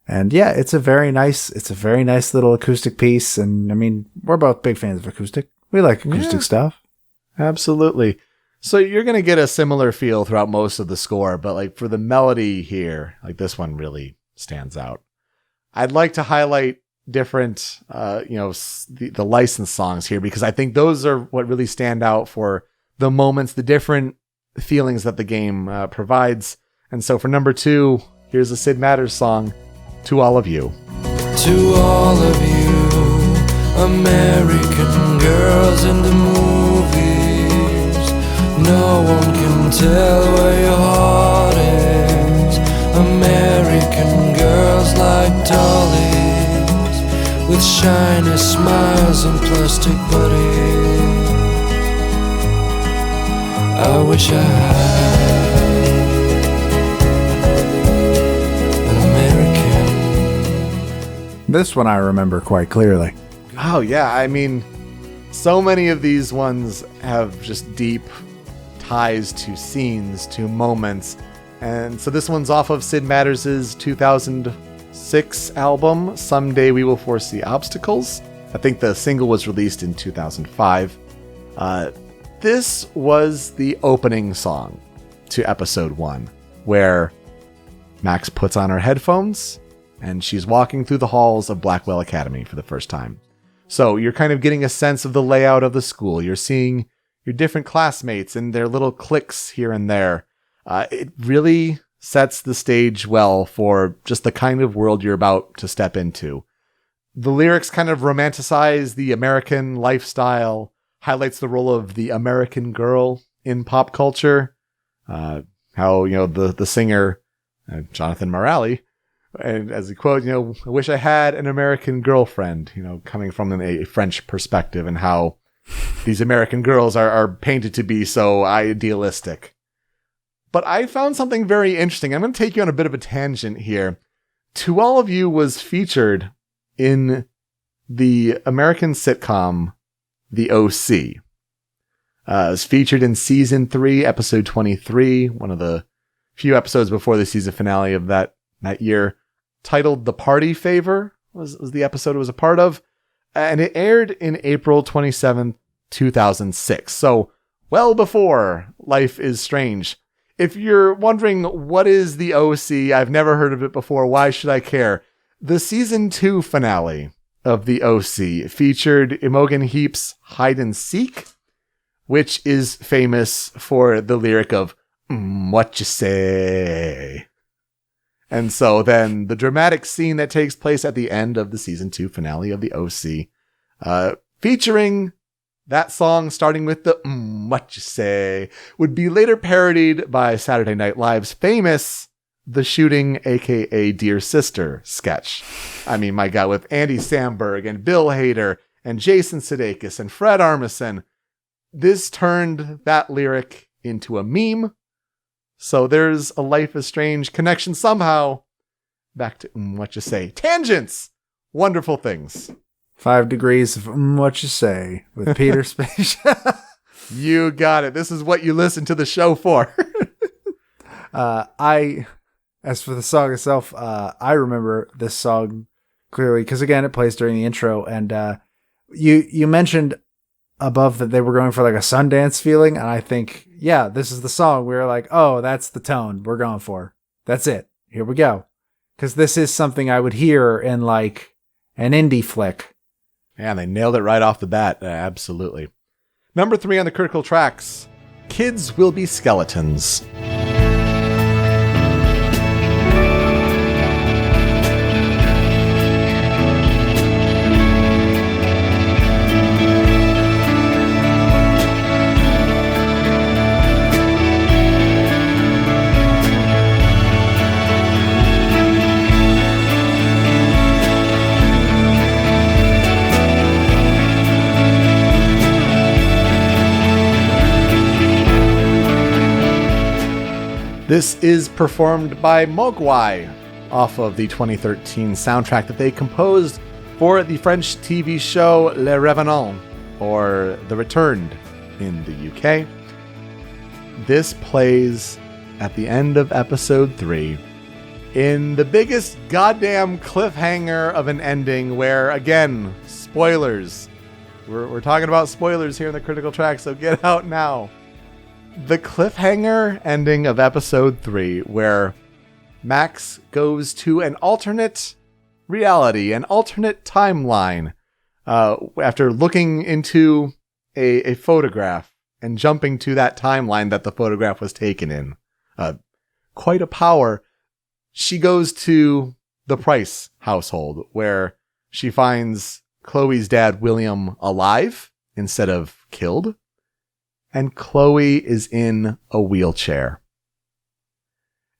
And yeah, it's a very nice little acoustic piece. And we're both big fans of acoustic. We like acoustic stuff. Absolutely. So you're going to get a similar feel throughout most of the score, but like for the melody here, like this one really stands out. I'd like to highlight different, the licensed songs here, because I think those are what really stand out for the moments, the different feelings that the game provides. And so for number 2, here's a Sid Meier's song, To All of You. To all of you, American girls in the movies, no one can tell where your heart is. American girls like dollies, with shiny smiles and plastic bodies. I wish I had an American. This one I remember quite clearly. Oh yeah, so many of these ones have just deep ties to scenes, to moments. And so this one's off of Sid Meier's 2006 album, Someday We Will Foresee Obstacles. I think the single was released in 2005. This was the opening song to episode 1, where Max puts on her headphones and she's walking through the halls of Blackwell Academy for the first time. So you're kind of getting a sense of the layout of the school. You're seeing your different classmates and their little cliques here and there. It really sets the stage well for just the kind of world you're about to step into. The lyrics kind of romanticize the American lifestyle, highlights the role of the American girl in pop culture. How, the singer, Jonathan Morali, and as a quote, I wish I had an American girlfriend, coming from a French perspective, and how these American girls are painted to be so idealistic. But I found something very interesting. I'm going to take you on a bit of a tangent here. To All of You was featured in the American sitcom, The OC. It was featured in season 3, episode 23, one of the few episodes before the season finale of that year, titled The Party Favor was the episode it was a part of. And it aired in April 27th, 2006. So well before Life is Strange. If you're wondering what is the OC, I've never heard of it before, why should I care? The season 2 finale of the OC featured Imogen Heap's Hide and Seek, which is famous for the lyric of what you say. And so then the dramatic scene that takes place at the end of the season 2 finale of the OC, featuring that song starting with the what you say, would be later parodied by Saturday Night Live's famous The Shooting, aka Dear Sister sketch. I mean, my God, with Andy Samberg and Bill Hader and Jason Sudeikis and Fred Armisen, this turned that lyric into a meme. So there's a Life is Strange connection somehow back to what you say. Tangents! Wonderful things. 5 degrees of what you say with Peter Spezia. You got it. This is what you listen to the show for. As for the song itself, I remember this song clearly because, again, it plays during the intro. And you mentioned above that they were going for like a Sundance feeling. And I think, yeah, this is the song. We were like, oh, that's the tone we're going for. That's it. Here we go. Because this is something I would hear in like an indie flick. Yeah, they nailed it right off the bat. Absolutely. Number 3 on the critical tracks, Kids Will Be Skeletons. This is performed by Mogwai off of the 2013 soundtrack that they composed for the French TV show Le Revenant, or The Returned in the UK. This plays at the end of episode 3 in the biggest goddamn cliffhanger of an ending where, again, spoilers. We're talking about spoilers here in the critical track, so get out now. The cliffhanger ending of episode 3, where Max goes to an alternate reality, an alternate timeline, after looking into a photograph and jumping to that timeline that the photograph was taken in. Quite a power. She goes to the Price household, where she finds Chloe's dad, William, alive instead of killed. And Chloe is in a wheelchair.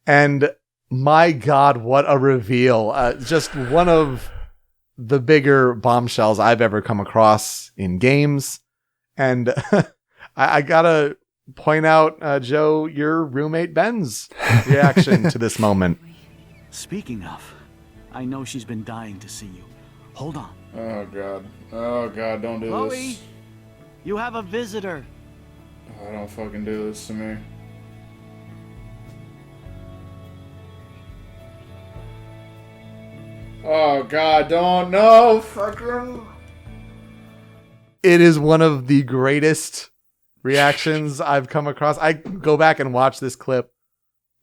And my God, what a reveal. Just one of the bigger bombshells I've ever come across in games. And I gotta point out, Joe, your roommate Ben's reaction to this moment. Speaking of, I know she's been dying to see you. Hold on. Oh, God. Oh, God, don't do Chloe, this. you have a visitor. Oh, don't fucking do this to me. Oh, God, don't. No, fucking. It is one of the greatest reactions I've come across. I go back and watch this clip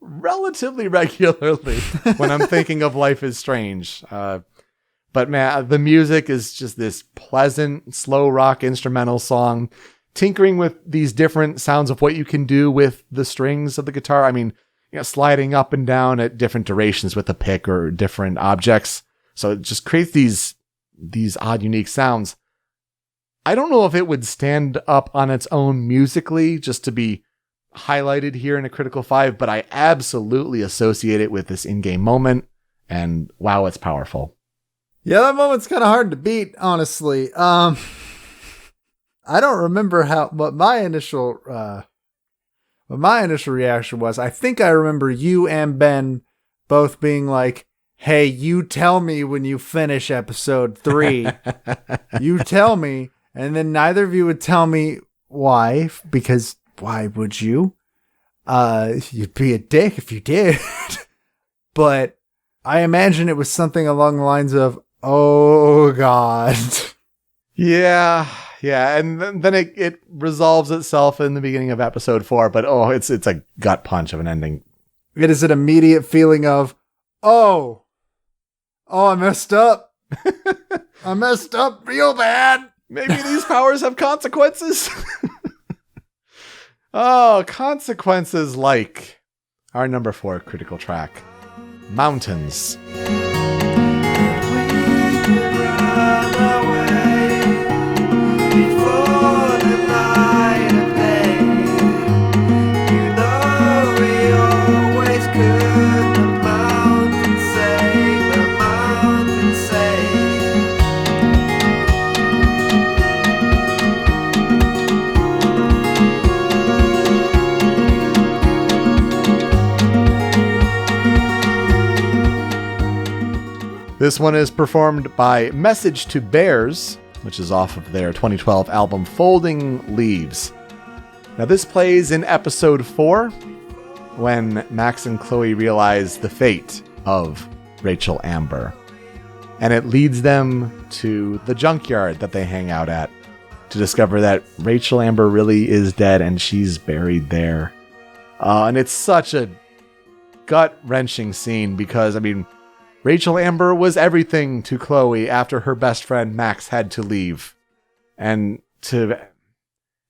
relatively regularly when I'm thinking of Life is Strange. But man, the music is just this pleasant, slow rock instrumental song, tinkering with these different sounds of what you can do with the strings of the guitar. I mean, sliding up and down at different durations with a pick or different objects. So it just creates these odd, unique sounds. I don't know if it would stand up on its own musically just to be highlighted here in a Critical 5, but I absolutely associate it with this in-game moment, and wow, it's powerful. Yeah, that moment's kind of hard to beat, honestly. I don't remember what my initial reaction was. I think I remember you and Ben both being like, "Hey, you tell me when you finish episode 3. You tell me." And then neither of you would tell me why, because why would you? You'd be a dick if you did. But I imagine it was something along the lines of, "Oh God." Yeah, and then it resolves itself in the beginning of episode 4, but it's a gut punch of an ending. It is an immediate feeling of, oh, I messed up. I messed up real bad. Maybe these powers have consequences. Oh, consequences like our number 4 critical track, Mountains. This one is performed by Message to Bears, which is off of their 2012 album Folding Leaves. Now this plays in episode 4, when Max and Chloe realize the fate of Rachel Amber. And it leads them to the junkyard that they hang out at to discover that Rachel Amber really is dead and she's buried there. And it's such a gut-wrenching scene because, I mean, Rachel Amber was everything to Chloe after her best friend Max had to leave. And to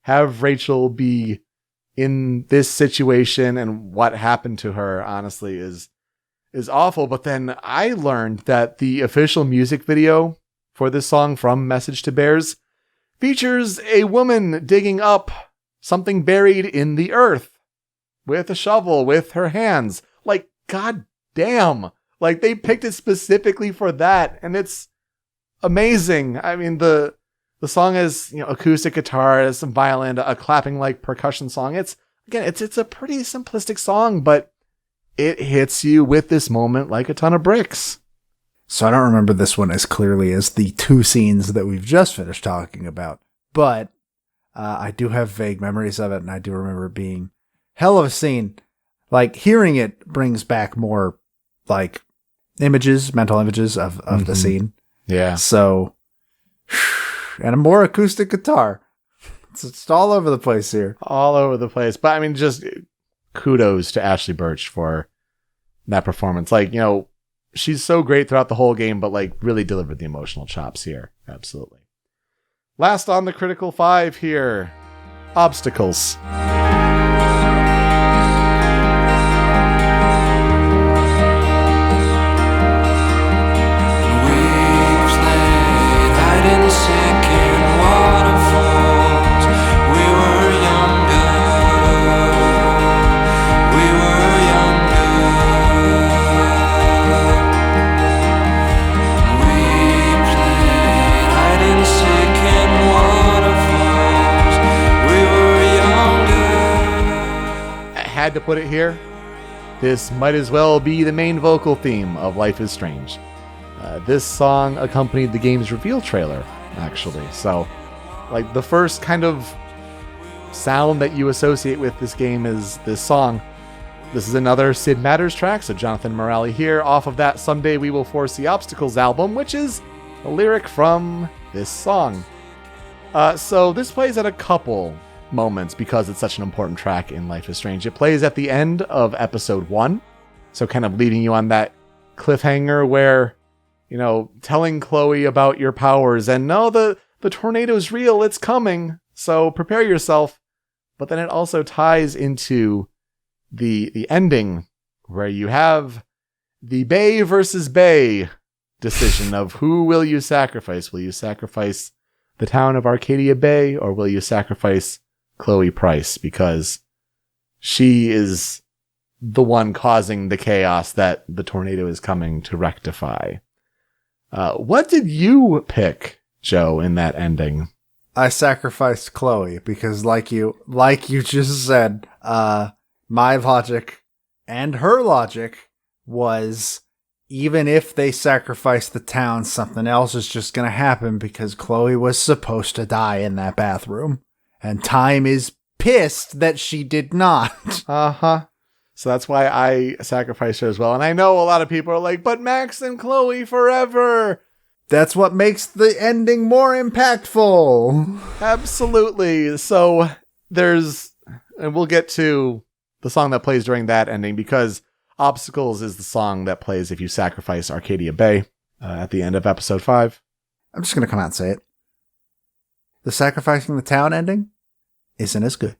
have Rachel be in this situation and what happened to her, honestly, is awful. But then I learned that the official music video for this song from Message to Bears features a woman digging up something buried in the earth with a shovel with her hands. Like, god damn. Like, they picked it specifically for that, and it's amazing. I mean, the song has, acoustic guitar, has some violin, a clapping like percussion song. It's a pretty simplistic song, but it hits you with this moment like a ton of bricks. So I don't remember this one as clearly as the 2 scenes that we've just finished talking about, but I do have vague memories of it, and I do remember it being hell of a scene. Like, hearing it brings back more, like, mental images of the scene. Yeah. So, and a more acoustic guitar. It's all over the place here. All over the place. But I mean, just kudos to Ashley Birch for that performance. Like, she's so great throughout the whole game, but like really delivered the emotional chops here. Absolutely. Last on the Critical 5 here, Obstacles. Had to put it here. This might as well be the main vocal theme of Life is Strange. This song accompanied the game's reveal trailer, actually. So, like, the first kind of sound that you associate with this game is this song. This is another Sid Matters track, so Jonathan Morali here, off of that Someday We Will Foresee Obstacles album, which is a lyric from this song. So this plays at a couple moments because it's such an important track in Life is Strange. It plays at the end of episode 1, so kind of leading you on that cliffhanger where, you know, telling Chloe about your powers and no, the tornado's real, it's coming, so prepare yourself. But then it also ties into the ending where you have the Bay versus Bay decision of who will you sacrifice? Will you sacrifice the town of Arcadia Bay, or will you sacrifice Chloe Price because she is the one causing the chaos that the tornado is coming to rectify? What did you pick, Joe, in that ending? I sacrificed Chloe because like you just said, my logic and her logic was even if they sacrifice the town, something else is just going to happen because Chloe was supposed to die in that bathroom. And Time is pissed that she did not. Uh-huh. So that's why I sacrificed her as well. And I know a lot of people are like, but Max and Chloe forever. That's what makes the ending more impactful. Absolutely. So and we'll get to the song that plays during that ending because Obstacles is the song that plays if you sacrifice Arcadia Bay at the end of episode 5. I'm just going to come out and say it. The sacrificing the town ending isn't as good.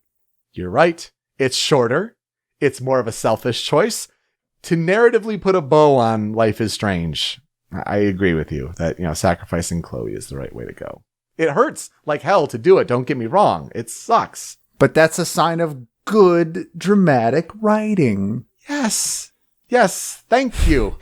You're right. It's shorter. It's more of a selfish choice. To narratively put a bow on Life is Strange, I agree with you that, you know, sacrificing Chloe is the right way to go. It hurts like hell to do it. Don't get me wrong. It sucks. But that's a sign of good dramatic writing. Yes. Yes. Thank you.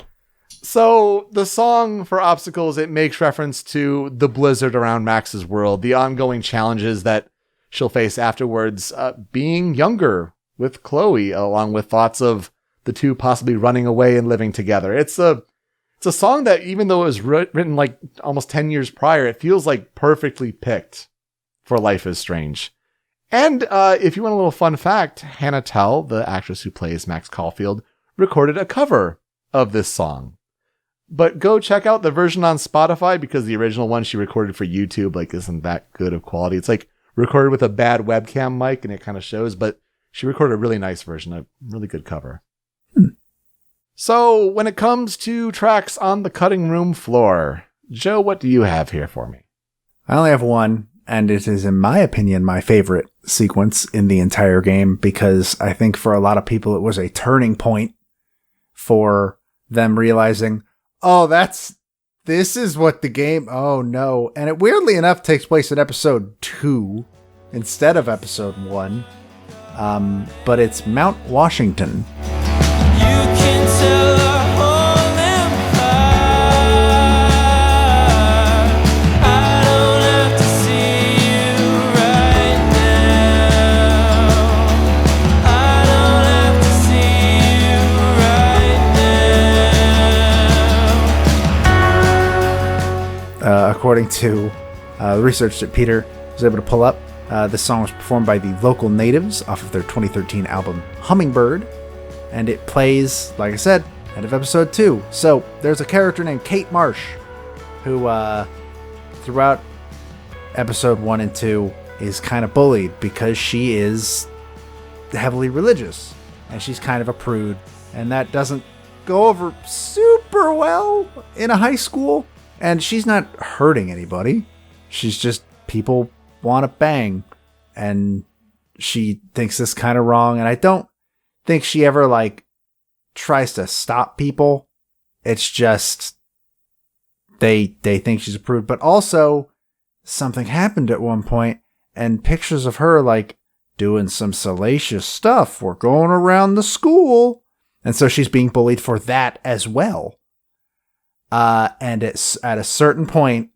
So the song for Obstacles, it makes reference to the blizzard around Max's world, the ongoing challenges that she'll face afterwards, being younger with Chloe, along with thoughts of the two possibly running away and living together. It's a song that, even though it was written like almost 10 years prior, it feels like perfectly picked for Life is Strange. And if you want a little fun fact, Hannah Tell, the actress who plays Max Caulfield, recorded a cover of this song. But go check out the version on Spotify because the original one she recorded for YouTube like isn't that good of quality. It's like recorded with a bad webcam mic and it kind of shows, but she recorded a really nice version, a really good cover. So when it comes to tracks on the cutting room floor, Joe, what do you have here for me? I only have one, and it is, in my opinion, my favorite sequence in the entire game because I think for a lot of people it was a turning point for them realizing, oh, this is what the game, oh no. And it weirdly enough takes place in episode 2 instead of episode 1. But it's Mount Washington. You can tell a whole empire. I don't have to see you right now. I don't have to see you right now. According to the research that Peter was able to pull up, this song was performed by the local natives off of their 2013 album Hummingbird. And it plays, like I said, end of episode 2. So there's a character named Kate Marsh who, throughout episode 1 and 2, is kind of bullied because she is heavily religious and she's kind of a prude. And that doesn't go over super well in a high school. And she's not hurting anybody. She's just, people want to bang. And she thinks this kind of wrong. And I don't think she ever like tries to stop people. It's just they think she's a prude. But also something happened at one point and pictures of her like doing some salacious stuff were going around the school. And so she's being bullied for that as well. And it's at a certain point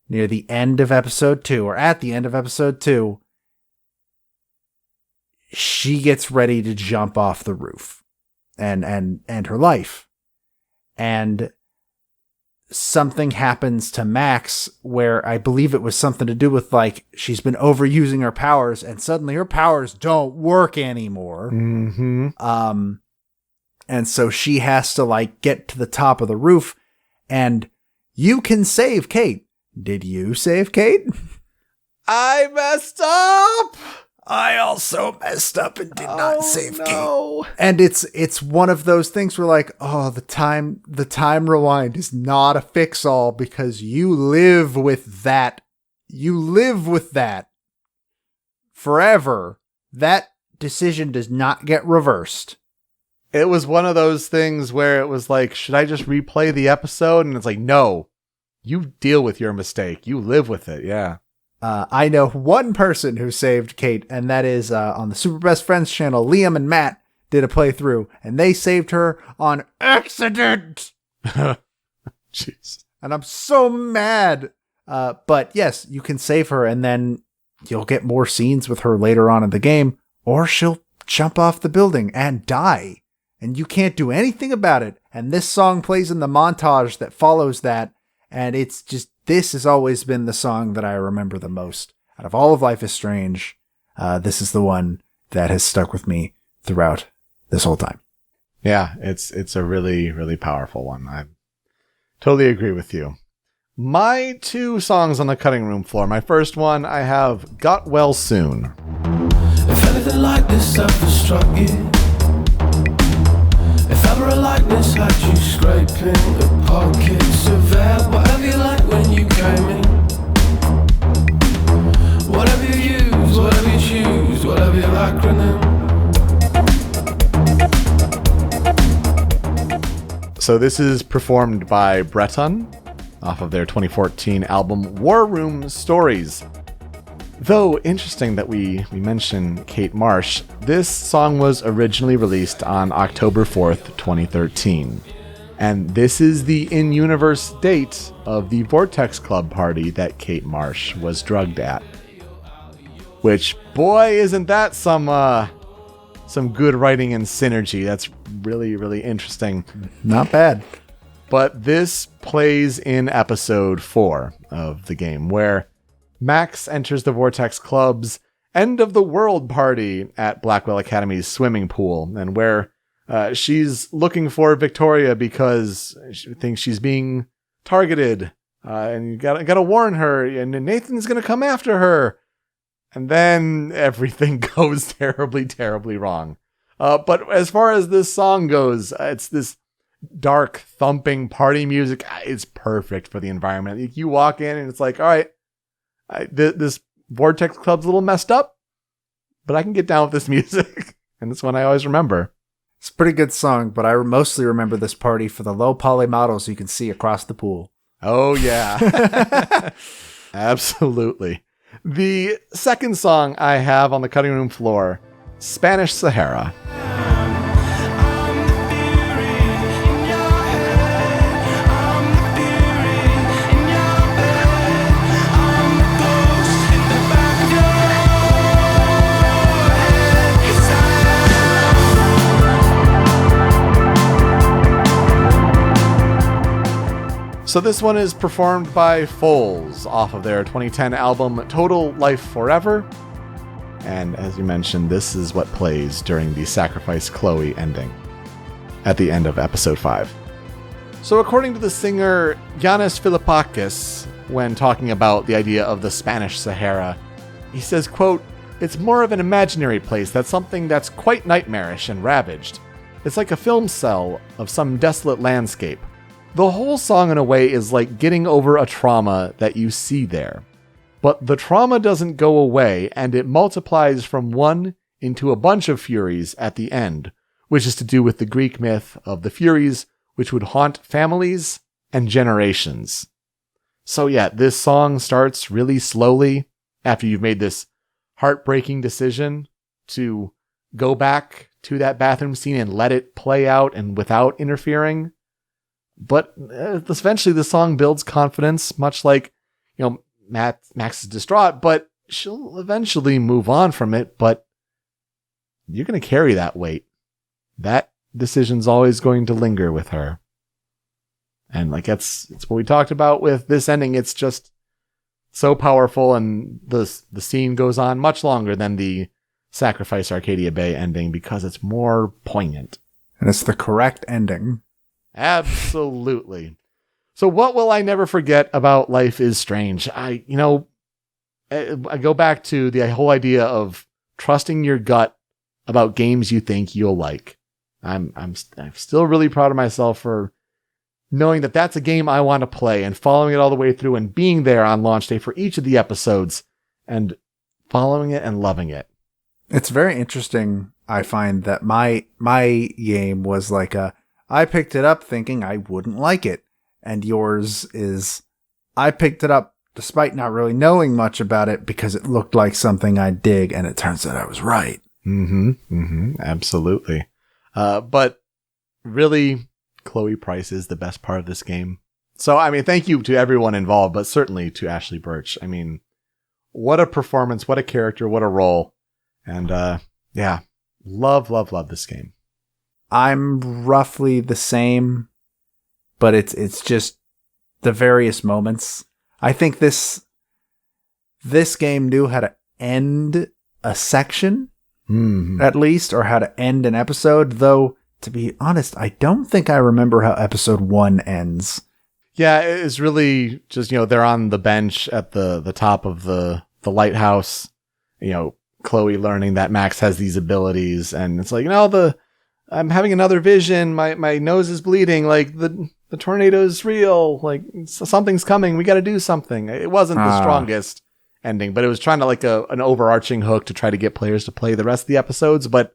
near the end of episode 2, or at the end of episode 2, she gets ready to jump off the roof and end her life. And something happens to Max where I believe it was something to do with like she's been overusing her powers and suddenly her powers don't work anymore. Mm-hmm. And so she has to like get to the top of the roof and you can save Kate. Did you save Kate? I messed up! I also messed up and did not save no. Kate. And it's one of those things where like, oh, the time rewind is not a fix-all because you live with that. You live with that forever. That decision does not get reversed. It was one of those things where it was like, should I just replay the episode? And it's like, no, you deal with your mistake. You live with it. Yeah. I know one person who saved Kate, and that is on the Super Best Friends channel. Liam and Matt did a playthrough, and they saved her on accident. Jeez. And I'm so mad. But yes, you can save her, and then you'll get more scenes with her later on in the game, or she'll jump off the building and die, and you can't do anything about it. And this song plays in the montage that follows that, and it's just, this has always been the song that I remember the most. Out of all of Life is Strange, this is the one that has stuck with me throughout this whole time. Yeah, it's a really, really powerful one. I totally agree with you. My two songs on the cutting room floor. My first one, I have Got Well Soon. If anything like this ever struck you, if ever a likeness had you scraping the pockets of air, whatever you like when you came in, whatever you use, whatever you choose, whatever your acronym. So this is performed by Breton off of their 2014 album War Room Stories. Though interesting that we mention Kate Marsh, this song was originally released on October 4th, 2013. And this is the in-universe date of the Vortex Club party that Kate Marsh was drugged at. Which, boy, isn't that some good writing and synergy. That's really, really interesting. Not bad. But this plays in episode 4 of the game, where Max enters the Vortex Club's end of the world party at Blackwell Academy's swimming pool, and where she's looking for Victoria because she thinks she's being targeted, and you gotta warn her, and Nathan's gonna come after her, and then everything goes terribly, terribly wrong. But as far as this song goes, it's this dark, thumping party music. It's perfect for the environment. You walk in and it's like, all right, this Vortex Club's a little messed up, but I can get down with this music. And it's one I always remember. It's a pretty good song, but I mostly remember this party for the low poly models you can see across the pool. Oh, yeah. Absolutely. The second song I have on the cutting room floor, Spanish Sahara. So this one is performed by Foals off of their 2010 album Total Life Forever. And as you mentioned, this is what plays during the Sacrifice Chloe ending at the end of episode 5. So according to the singer Yanis Philippakis, when talking about the idea of the Spanish Sahara, he says, quote, "It's more of an imaginary place that's something that's quite nightmarish and ravaged. It's like a film cell of some desolate landscape. The whole song in a way is like getting over a trauma that you see there. But the trauma doesn't go away, and it multiplies from one into a bunch of Furies at the end, which is to do with the Greek myth of the Furies, which would haunt families and generations." So yeah, this song starts really slowly after you've made this heartbreaking decision to go back to that bathroom scene and let it play out and without interfering. But eventually the song builds confidence, much like, Max is distraught, but she'll eventually move on from it, but you're going to carry that weight. That decision's always going to linger with her. And it's what we talked about with this ending. It's just so powerful, and the scene goes on much longer than the Sacrifice Arcadia Bay ending because it's more poignant. And it's the correct ending. Absolutely. So what will I never forget about Life is Strange? I go back to the whole idea of trusting your gut about games you think you'll like. I'm still really proud of myself for knowing that that's a game I want to play and following it all the way through and being there on launch day for each of the episodes and following it and loving it. It's very interesting. I find that my game was like I picked it up thinking I wouldn't like it. And yours is I picked it up despite not really knowing much about it because it looked like something I'd dig, and it turns out I was right. Absolutely. But really, Chloe Price is the best part of this game. So, I mean, thank you to everyone involved, but certainly to Ashley Birch. I mean, what a performance, what a character, what a role. And yeah, love this game. I'm roughly the same, but it's just the various moments. I think this game knew how to end a section, at least, or how to end an episode, though, to be honest, I don't think I remember how episode 1 ends. Yeah, it's really just, they're on the bench at the top of the lighthouse, Chloe learning that Max has these abilities, and it's like, I'm having another vision, my nose is bleeding, like the tornado is real, like something's coming, we got to do something. It wasn't the strongest ending, but it was trying to like an overarching hook to try to get players to play the rest of the episodes. But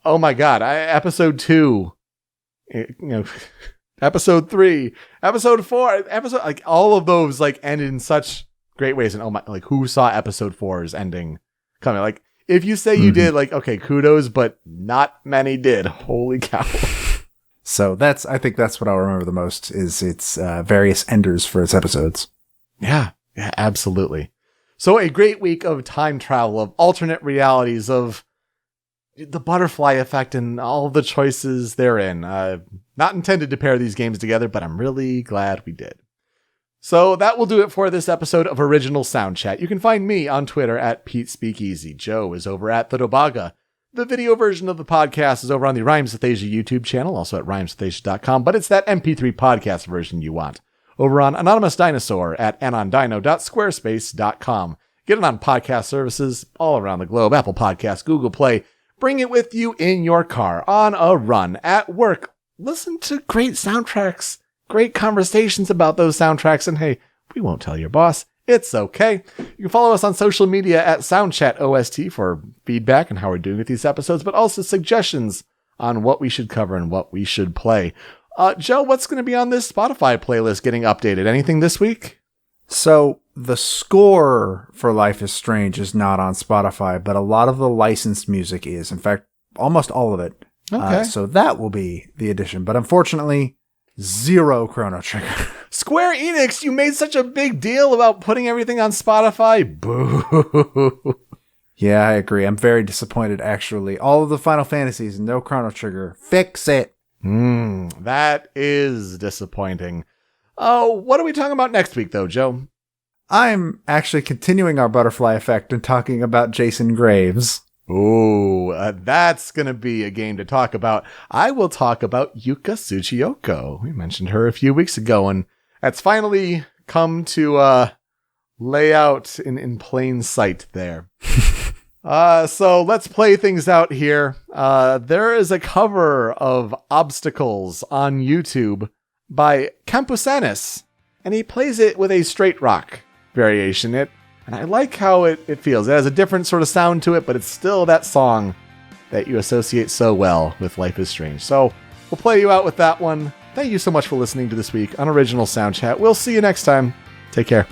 oh my god, episode 2, episode 3, episode 4, like all of those like ended in such great ways. And oh my, like who saw episode 4's ending coming? Like if you say you did, like, okay, kudos, but not many did. Holy cow. So I think that's what I'll remember the most is its various enders for its episodes. Yeah, absolutely. So a great week of time travel, of alternate realities, of the butterfly effect and all the choices therein. Not intended to pair these games together, but I'm really glad we did. So that will do it for this episode of Original Soundchat. You can find me on Twitter at Pete Speakeasy. Joe is over at The Dobaga. The video version of the podcast is over on the Rhymes with Asia YouTube channel, also at rhymeswithasia.com, but it's that MP3 podcast version you want. Over on Anonymous Dinosaur at anondino.squarespace.com. Get it on podcast services all around the globe, Apple Podcasts, Google Play. Bring it with you in your car, on a run, at work. Listen to great soundtracks, great conversations about those soundtracks, and hey, we won't tell your boss. It's okay. You can follow us on social media at Soundchat OST for feedback and how we're doing with these episodes, but also suggestions on what we should cover and what we should play. Joe, what's going to be on this Spotify playlist getting updated? Anything this week? So the score for Life is Strange is not on Spotify, but a lot of the licensed music is. In fact, almost all of it. Okay. So that will be the addition. But unfortunately, 0 Chrono Trigger. Square Enix, you made such a big deal about putting everything on Spotify. Boo. Yeah, I agree. I'm very disappointed, actually. All of the Final Fantasies, no Chrono Trigger. Fix it. That is disappointing. Oh, what are we talking about next week, though, Joe? I'm actually continuing our butterfly effect and talking about Jason Graves. Ooh, that's going to be a game to talk about. I will talk about Yuka Tsuchiyoko. We mentioned her a few weeks ago, and that's finally come to lay out in plain sight there. So let's play things out here. There is a cover of Obstacles on YouTube by Campusanis, and he plays it with a straight rock variation. And I like how it feels. It has a different sort of sound to it, but it's still that song that you associate so well with Life is Strange. So we'll play you out with that one. Thank you so much for listening to this week on Original Soundchat. We'll see you next time. Take care.